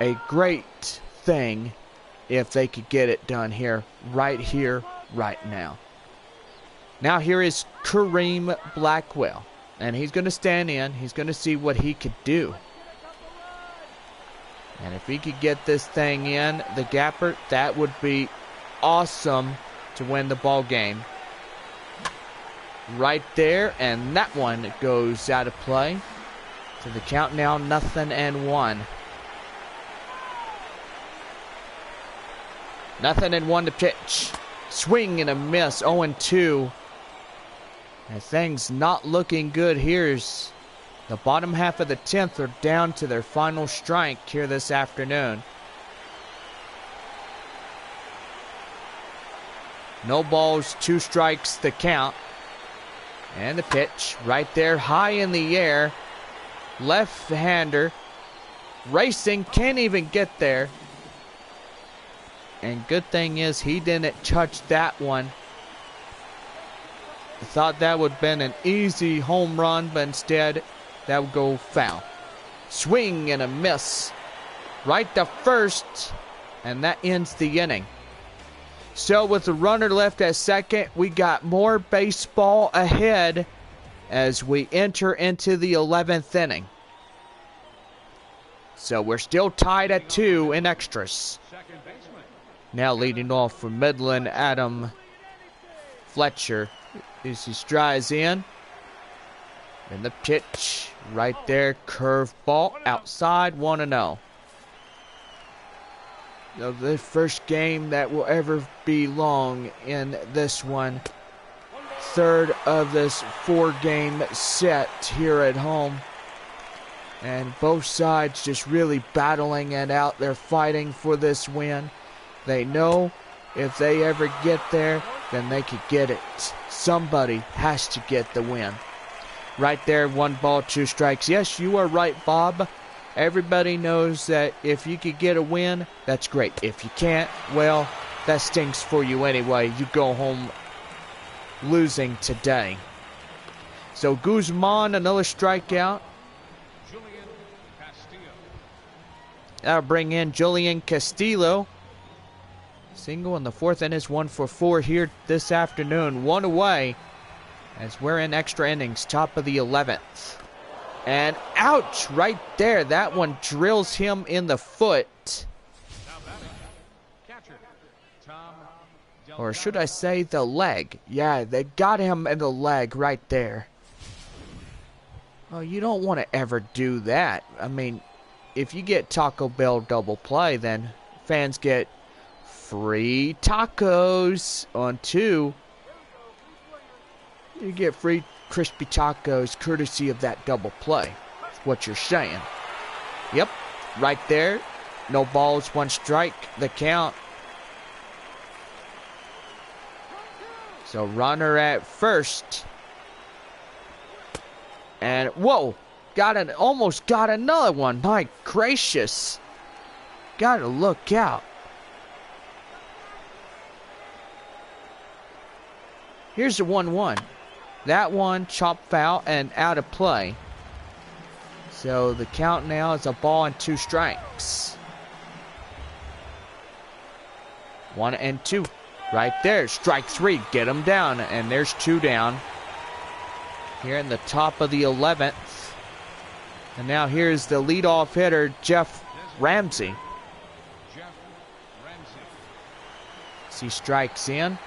a great thing if they could get it done here, right now. Now here is Kareem Blackwell, and he's going to stand in. He's going to see what he could do. And if he could get this thing in, the gapper, that would be awesome to win the ball game. Right there, and that one goes out of play. To the count now, 0-1. 0-1 to pitch. Swing and a miss, 0-2. And things not looking good. Here's the bottom half of the 10th are down to their final strike here this afternoon. No balls, 2 strikes the count. And the pitch right there, high in the air. Left-hander. Racing, can't even get there. And good thing is he didn't touch that one. I thought that would have been an easy home run, but instead that would go foul. Swing and a miss. Right to first, and that ends the inning. So with the runner left at second, we got more baseball ahead as we enter into the 11th inning. So we're still tied at 2 in extras. Now leading off for Midland, Adam Fletcher. As he strides in. And the pitch right there, curveball outside, 1-0. The first game that will ever be long in this one. Third of this 4-game set here at home. And both sides just really battling it out. They're fighting for this win. They know if they ever get there, then they could get it. Somebody has to get the win. Right there, 1 ball, 2 strikes. Yes, you are right, Bob. Everybody knows that if you could get a win, that's great. If you can't, well, that stinks for you anyway. You go home losing today. So Guzman, another strikeout. That'll bring in Julian Castillo. Single in the 4th, and is 1 for 4 here this afternoon. 1 away as we're in extra innings, top of the 11th. And ouch, right there. That one drills him in the foot. Or should I say the leg? Yeah, they got him in the leg right there. Oh, you don't want to ever do that. I mean, if you get Taco Bell double play, then fans get free tacos on 2. You get free crispy tacos courtesy of that double play. That's what you're saying. Yep, right there. No balls, 1 strike, the count. So runner at first. And whoa, almost got another one. My gracious. Gotta look out. Here's the 1-1. That one chopped foul and out of play. So the count now is a ball and 2 strikes. 1-2. Right there. Strike 3. Get them down. And there's 2 down. Here in the top of the 11th. And now here's the leadoff hitter, Jeff Ramsey. He strikes in.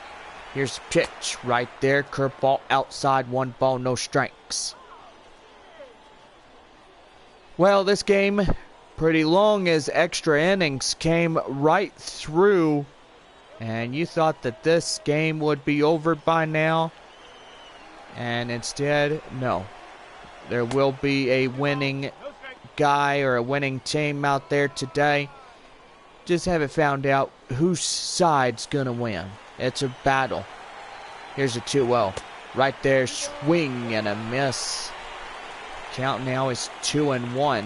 Here's the pitch right there. Curveball outside. 1 ball, no strikes. Well, this game pretty long as extra innings came right through. And you thought that this game would be over by now. And instead, no. There will be a winning guy or a winning team out there today. Just haven't found out whose side's going to win. It's a battle. Here's a 2-0. Right there, swing and a miss. Count now is 2-1.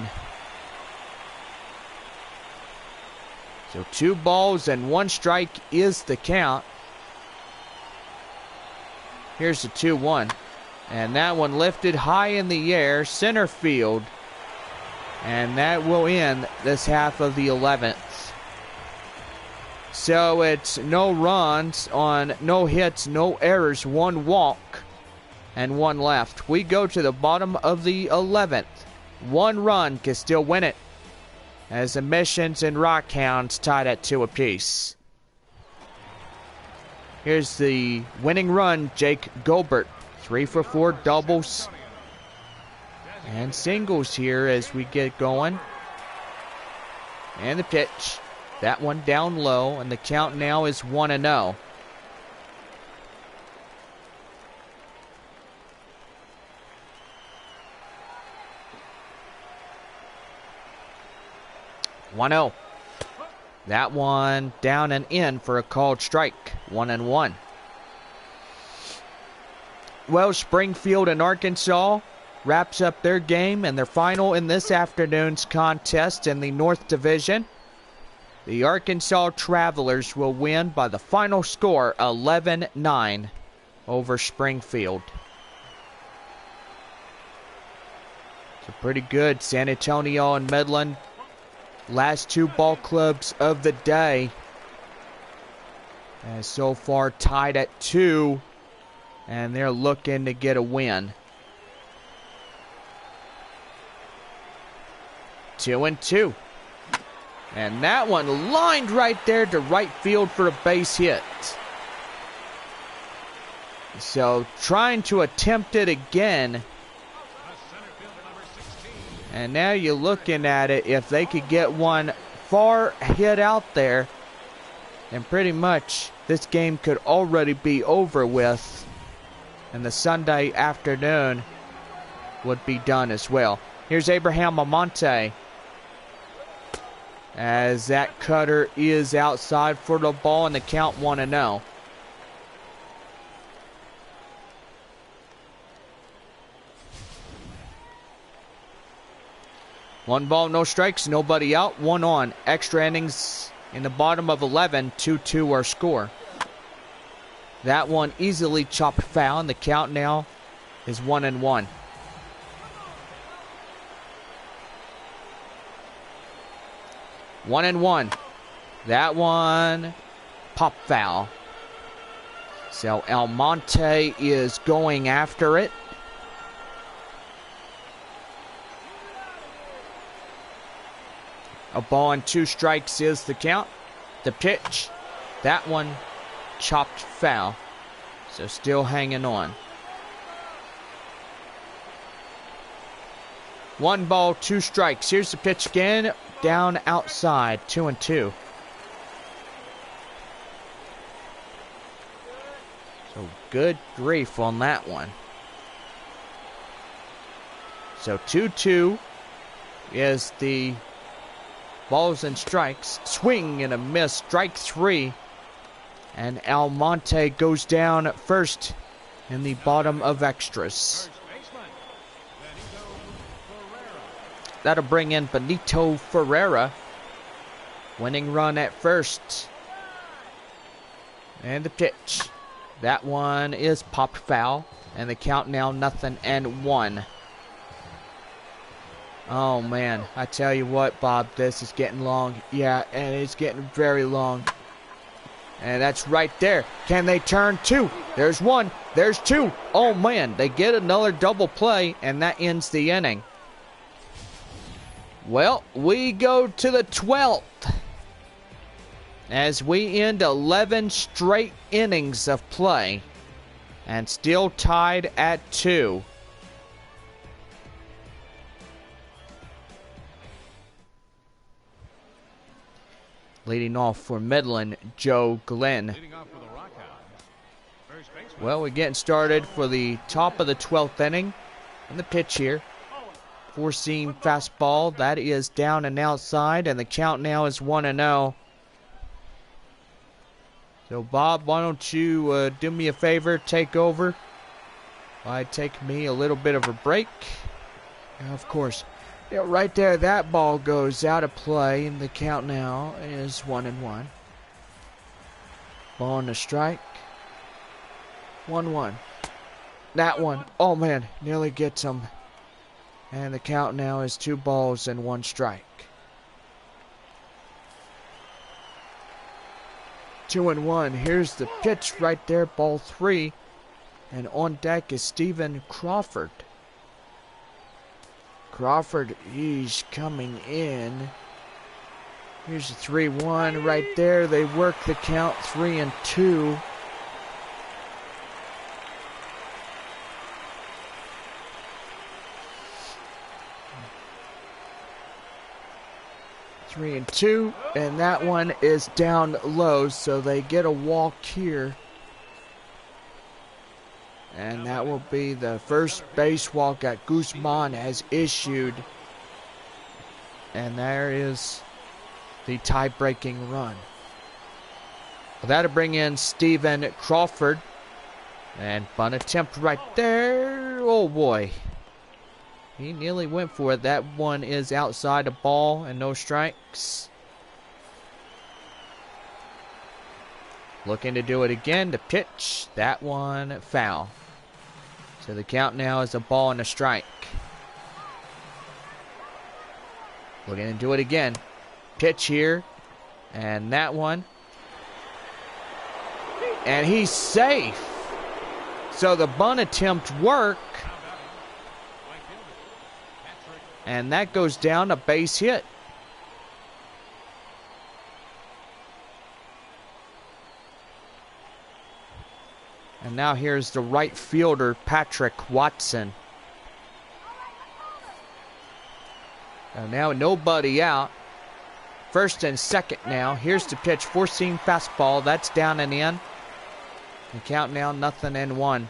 So 2 balls and 1 strike is the count. Here's the 2-1. And that one lifted high in the air, center field. And that will end this half of the 11th. So it's no runs on no hits, no errors, 1 walk, and 1 left. We go to the bottom of the 11th. 1 run can still win it, as the Missions and Rockhounds tied at 2 apiece. Here's the winning run, Jake Gilbert. 3 for 4 doubles and singles here as we get going. And the pitch. That one down low, and the count now is 1-0. That one down and in for a called strike. 1-1. Well, Springfield and Arkansas wraps up their game and their final in this afternoon's contest in the North Division. The Arkansas Travelers will win by the final score 11-9 over Springfield. So pretty good. San Antonio and Midland, last 2 ball clubs of the day. And so far tied at 2, and they're looking to get a win. 2-2. And that one lined right there to right field for a base hit. So trying to attempt it again. And now you're looking at it. If they could get one far hit out there, then pretty much this game could already be over with. And the Sunday afternoon would be done as well. Here's Abraham Amonte, as that cutter is outside for the ball, and the count 1-0. One ball, no strikes, nobody out, 1 on. Extra innings in the bottom of 11, 2-2 our score. That one easily chopped foul, and the count now is 1-1. One and one. That one pop foul. So Almonte is going after it. A ball and 2 strikes is the count. The pitch. That one chopped foul. So still hanging on. 1 ball, 2 strikes. Here's the pitch again. Down outside, 2-2. So good grief on that one. So 2-2 is the balls and strikes. Swing and a miss, strike 3. And Almonte goes down first in the bottom of extras. That'll bring in Benito Ferreira. Winning run at first. And the pitch. That one is popped foul. And the count now 0-1. Oh man, I tell you what, Bob, this is getting long. Yeah, and it's getting very long. And that's right there. Can they turn 2? There's 1. There's 2. Oh man, they get another double play, and that ends the inning. Well, we go to the 12th. as we end 11 straight innings of play and still tied at 2. Leading off for Midland, Joe Glenn. Leading off for the Rockhounds. First baseman. Well, we're getting started for the top of the 12th inning. And the pitch here. Four-seam fastball. That is down and outside, and the count now is 1-0. So, Bob, why don't you do me a favor, take over. Why take me a little bit of a break. And of course, yeah, right there, that ball goes out of play, and the count now is 1-1. Ball on the strike. 1-1. That one, oh man, nearly gets him. And the count now is 2 balls and 1 strike. 2-1. Here's the pitch right there, ball 3. And on deck is Stephen Crawford. Crawford, he's coming in. Here's a 3-1 right there. They work the count 3-2. Three and 2, and that one is down low, so they get a walk here. And that will be the first base walk that Guzman has issued. And there is the tie-breaking run. Well, that'll bring in Stephen Crawford. And bunt attempt right there. Oh boy. He nearly went for it. That one is outside, a ball and no strikes. Looking to do it again. The pitch. That one foul. So the count now is a ball and a strike. Looking to do it again. Pitch here. And that one. And he's safe. So the bunt attempt worked. And that goes down, a base hit. And now here's the right fielder, Patrick Watson. And now nobody out. First and second now. Here's the pitch, four-seam fastball. That's down and in. The count now 0-1.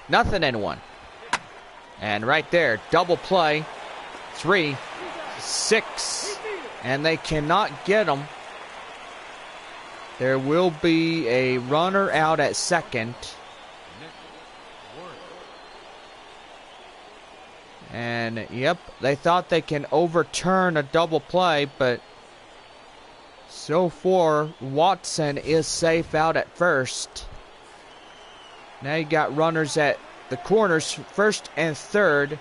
Nothing and 1. And right there, double play. 3, 6. And they cannot get them. There will be a runner out at second. And, yep, they thought they can overturn a double play, but so far, Watson is safe out at first. Now you got runners at the corners, first and third.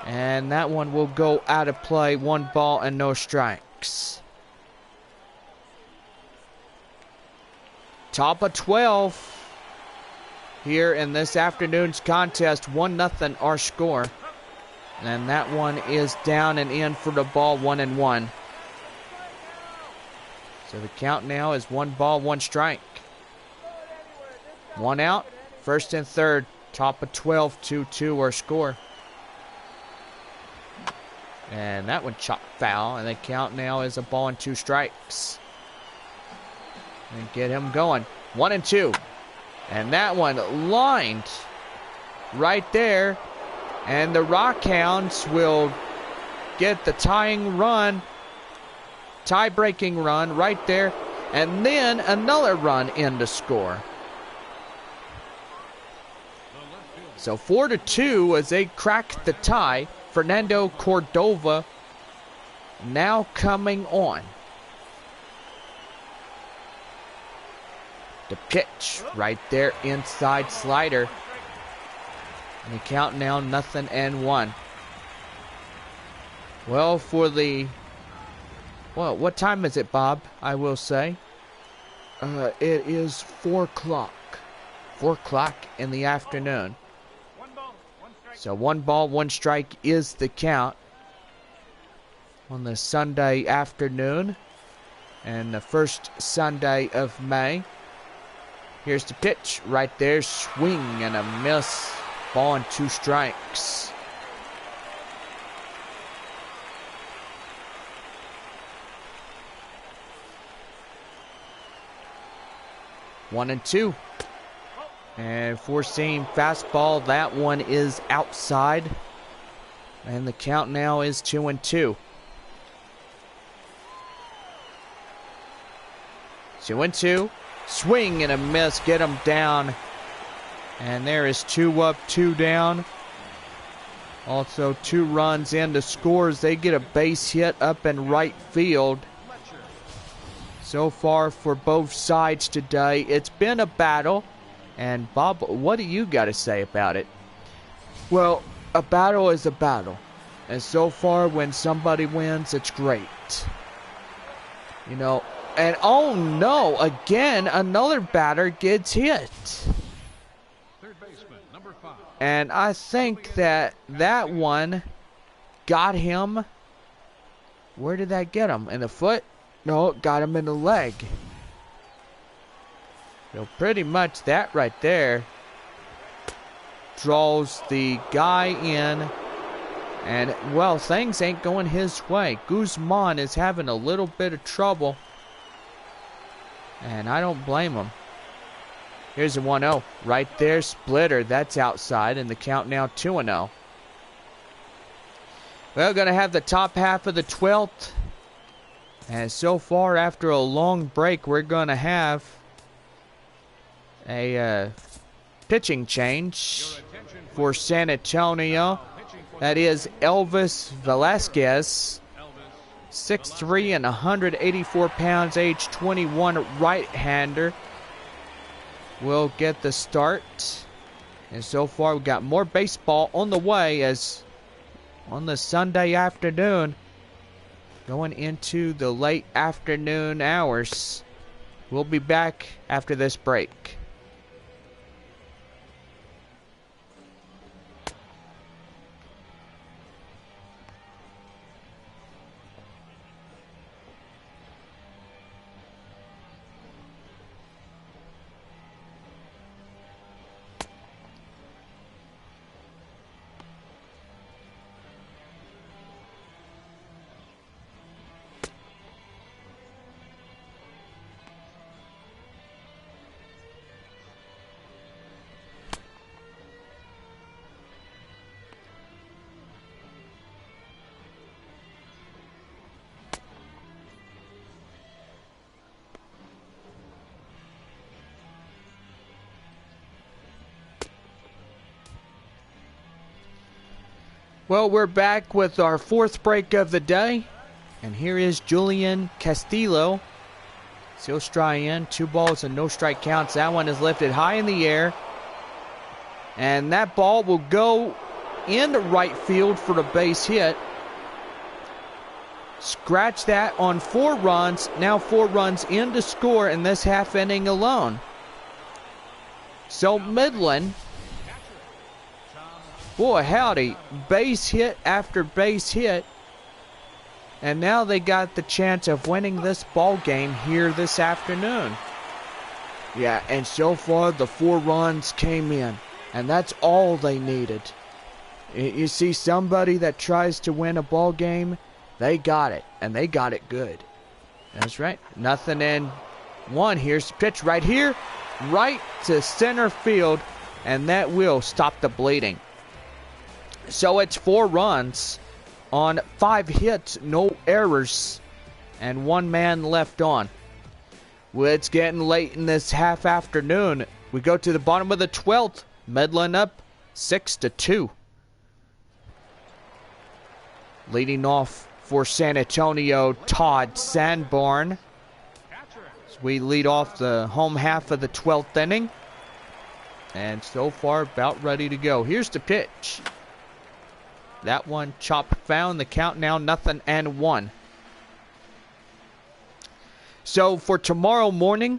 And that one will go out of play. 1 ball and no strikes. Top of 12 here in this afternoon's contest. 1-0 our score. And that one is down and in for the ball, 1-1. So the count now is 1 ball, 1 strike. 1 out, first and third, top of 12, 2-2 our score. And that one chopped foul, and the count now is a ball and 2 strikes. And get him going. 1-2. And that one lined right there. And the Rockhounds will get the tying run, tie-breaking run right there. And then another run in to score. So 4-2 as they crack the tie. Fernando Cordova now coming on. The pitch right there, inside slider. And the count now 0-1. Well, for the... Well, what time is it, Bob? I will say. It is 4 o'clock. 4 o'clock in the afternoon. So 1 ball, 1 strike is the count on the Sunday afternoon and the first Sunday of May. Here's the pitch right there. Swing and a miss. Ball and 2 strikes. One and 2. And four-seam fastball. That one is outside. And the count now is 2 and 2. 2 and 2. Swing and a miss. Get him down. And there is 2 up, 2 down. Also 2 runs in to scores. They get a base hit up in right field. So far for both sides today, it's been a battle. And Bob, what do you got to say about it? Well, a battle is a battle. And so far when somebody wins, it's great. You know, and oh no, again, another batter gets hit. Third baseman, number 5. And I think that one got him. Where did that get him? In the foot? No, it got him in the leg. So pretty much that right there draws the guy in. And, well, things ain't going his way. Guzman is having a little bit of trouble. And I don't blame him. Here's a 1-0. Right there, splitter. That's outside. And the count now 2-0. We're going to have the top half of the 12th. And so far, after a long break, we're going to have a pitching change for San Antonio. That is Elvis Velasquez, 6'3" and 184 pounds, age 21, right-hander, will get the start. And so far, we've got more baseball on the way as on the Sunday afternoon, going into the late afternoon hours. We'll be back after this break. Well, we're back with our 4th break of the day. And here is Julian Castillo. He'll strike in. 2 balls and no strike counts. That one is lifted high in the air. And that ball will go into right field for the base hit. Scratch that on 4 runs. Now 4 runs in to score in this half inning alone. So Midland, boy howdy, base hit after base hit. And now they got the chance of winning this ball game here this afternoon. Yeah, and so far the 4 runs came in. And that's all they needed. You see somebody that tries to win a ball game, they got it. And they got it good. That's right. Nothing in 1. Here's the pitch right here. Right to center field. And that will stop the bleeding. So it's 4 runs on 5 hits, no errors, and 1 man left on. Well, it's getting late in this half afternoon. We go to the bottom of the 12th. Midland up 6-2. Leading off for San Antonio, Todd Sanborn. So we lead off the home half of the 12th inning. And so far, about ready to go. Here's the pitch. That one chopped found. The count now 0-1. So for tomorrow morning,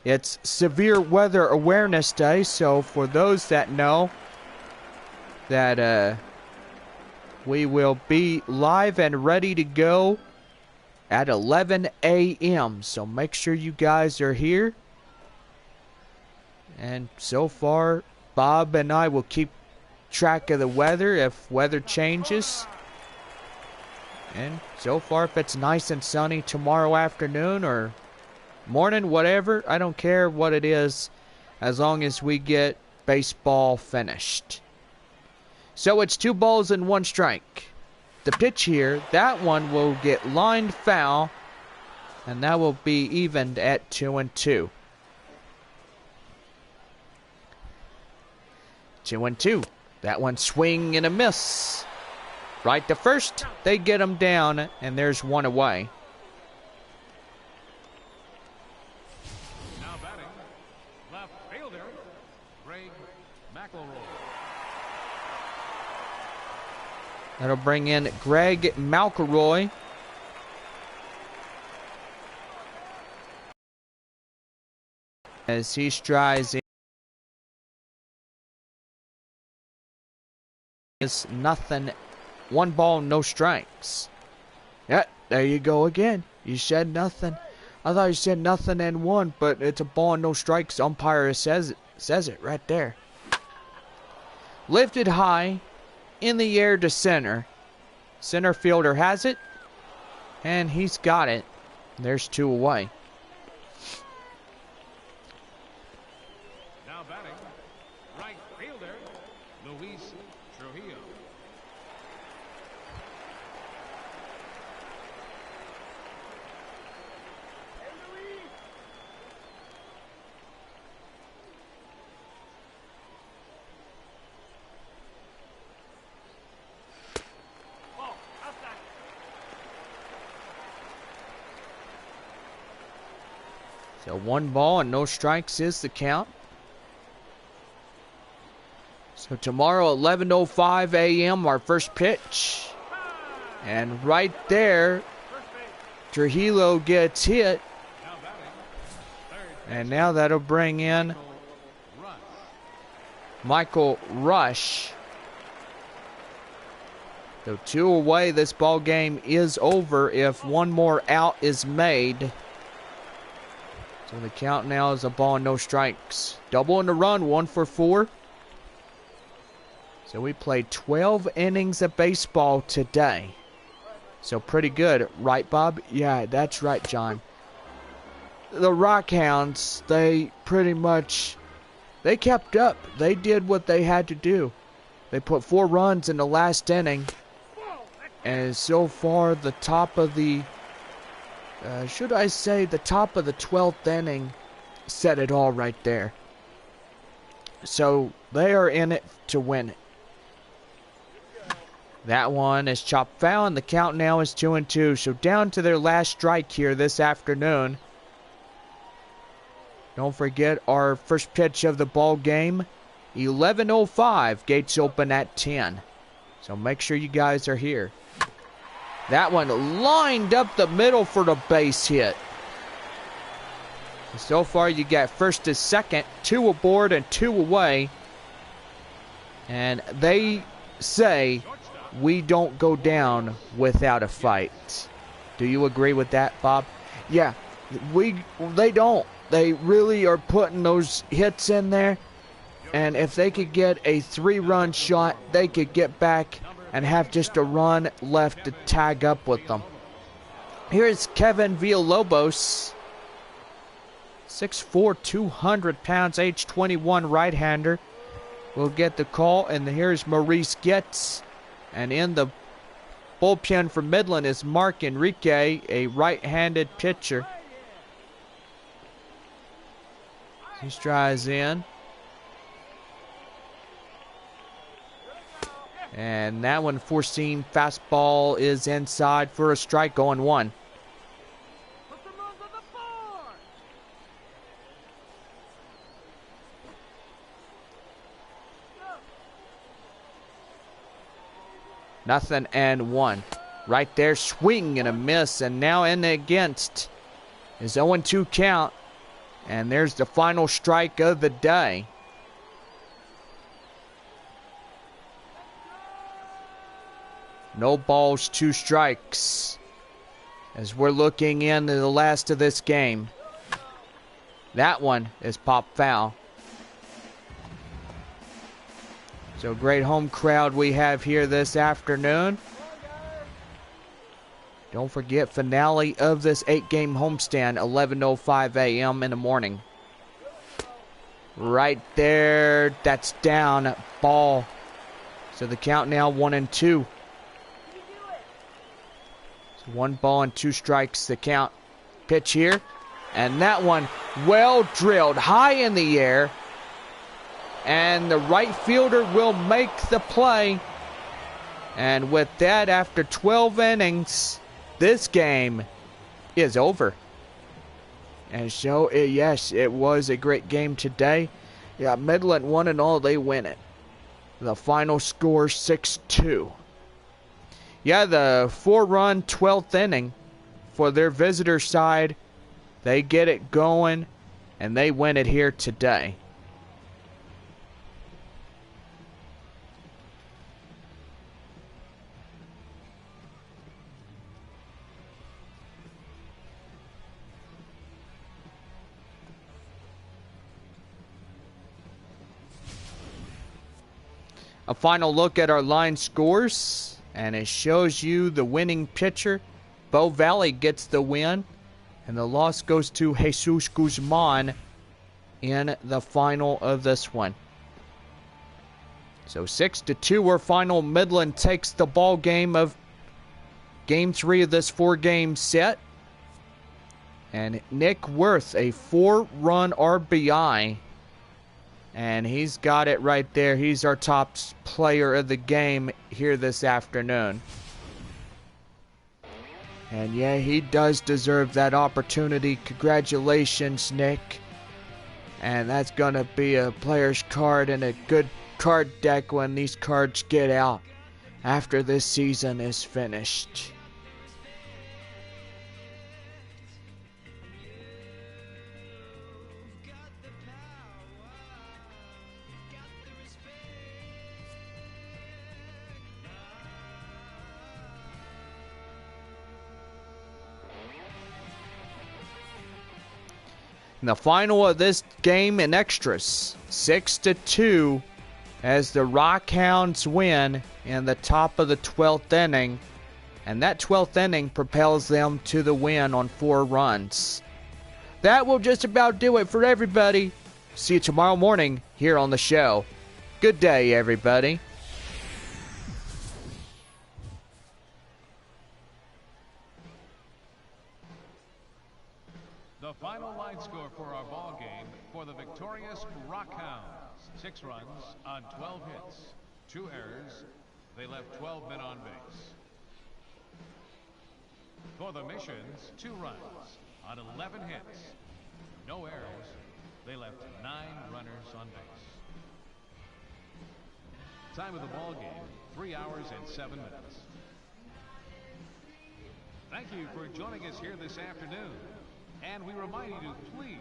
it's Severe Weather Awareness Day. So for those that know, that we will be live and ready to go at 11 a.m. So make sure you guys are here. And so far, Bob and I will keep track of the weather if weather changes. And so far, if it's nice and sunny tomorrow afternoon or morning, whatever, I don't care what it is, as long as we get baseball finished. So it's 2 balls and 1 strike. The pitch here, that one will get lined foul, and that will be evened at 2-2. 2-2. That one swing and a miss. Right to first, they get him down, and there's 1 away. Now batting, left fielder, Greg McElroy. That'll bring in Greg McElroy. As he strides in. Is nothing. 1 ball, no strikes. Yeah, there you go again. You said nothing. I thought you said nothing and 1, but it's a ball and no strikes. Umpire says it right there. Lifted high in the air to center. Center fielder has it, and he's got it. There's 2 away. Now batting, right fielder, Luis Trujillo. So 1 ball and no strikes is the count. So tomorrow, 11:05 a.m., our first pitch. And right there, Trujillo gets hit. And now that'll bring in Michael Rush. So 2 away, this ball game is over if 1 more out is made. So the count now is a ball and no strikes. Double in the run, 1 for 4. So we played 12 innings of baseball today. So pretty good, right, Bob? Yeah, that's right, John. The Rockhounds, they pretty much, they kept up. They did what they had to do. They put 4 runs in the last inning. And so far, the top of the, should I say, the top of the 12th inning said it all right there. So they are in it to win it. That one is chopped foul, and the count now is 2-2. So down to their last strike here this afternoon. Don't forget our first pitch of the ball game, 11:05. Gates open at 10. So make sure you guys are here. That one lined up the middle for the base hit. So far you got first to second, 2 aboard and 2 away. And they say we don't go down without a fight. Do you agree with that, Bob? Yeah, they don't. They really are putting those hits in there. And if they could get a 3-run shot, they could get back and have just a run left to tag up with them. Here's Kevin Villalobos. 6'4", 200 pounds, age 21, right-hander. Will get the call, and here's Maurice Getz. And in the bullpen for Midland is Mark Enrique, a right-handed pitcher. He strides in. And that one, four-seam fastball, is inside for a strike, going 1. Nothing and 1. Right there, swing and a miss. And now in the against is 0-2 count. And there's the final strike of the day. No balls, 2 strikes. As we're looking into the last of this game. That one is pop foul. So great home crowd we have here this afternoon. Don't forget, finale of this 8-game homestand, 11:05 a.m. in the morning. Right there, that's down, ball. So the count now 1-2. So 1 ball and 2 strikes the count. Pitch here, and that one well drilled high in the air. And the right fielder will make the play. And with that, after 12 innings, this game is over. And so, yes, it was a great game today. Yeah, Midland 1-0, they win it. The final score 6-2. Yeah, the 4-run 12th inning for their visitor side. They get it going, and they win it here today. A final look at our line scores, and it shows you the winning pitcher. Bow Valley gets the win, and the loss goes to Jesus Guzman in the final of this one. So 6-2, our final. Midland takes the ball game of Game 3 of this 4-game set. And Nick Worth, a 4-run RBI. And he's got it right there. He's our top player of the game here this afternoon. And yeah, he does deserve that opportunity. Congratulations, Nick. And that's going to be a player's card and a good card deck when these cards get out after this season is finished. In the final of this game in extras, 6-2, as the Rockhounds win in the top of the 12th inning. And that 12th inning propels them to the win on 4 runs. That will just about do it for everybody. See you tomorrow morning here on the show. Good day, everybody. The final line score for our ball game for the victorious Rockhounds. 6 runs on 12 hits, 2 errors. They left 12 men on base. For the Missions, 2 runs on 11 hits, no errors. They left 9 runners on base. Time of the ball game, 3 hours and 7 minutes. Thank you for joining us here this afternoon. And we remind you to please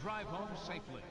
drive home safely.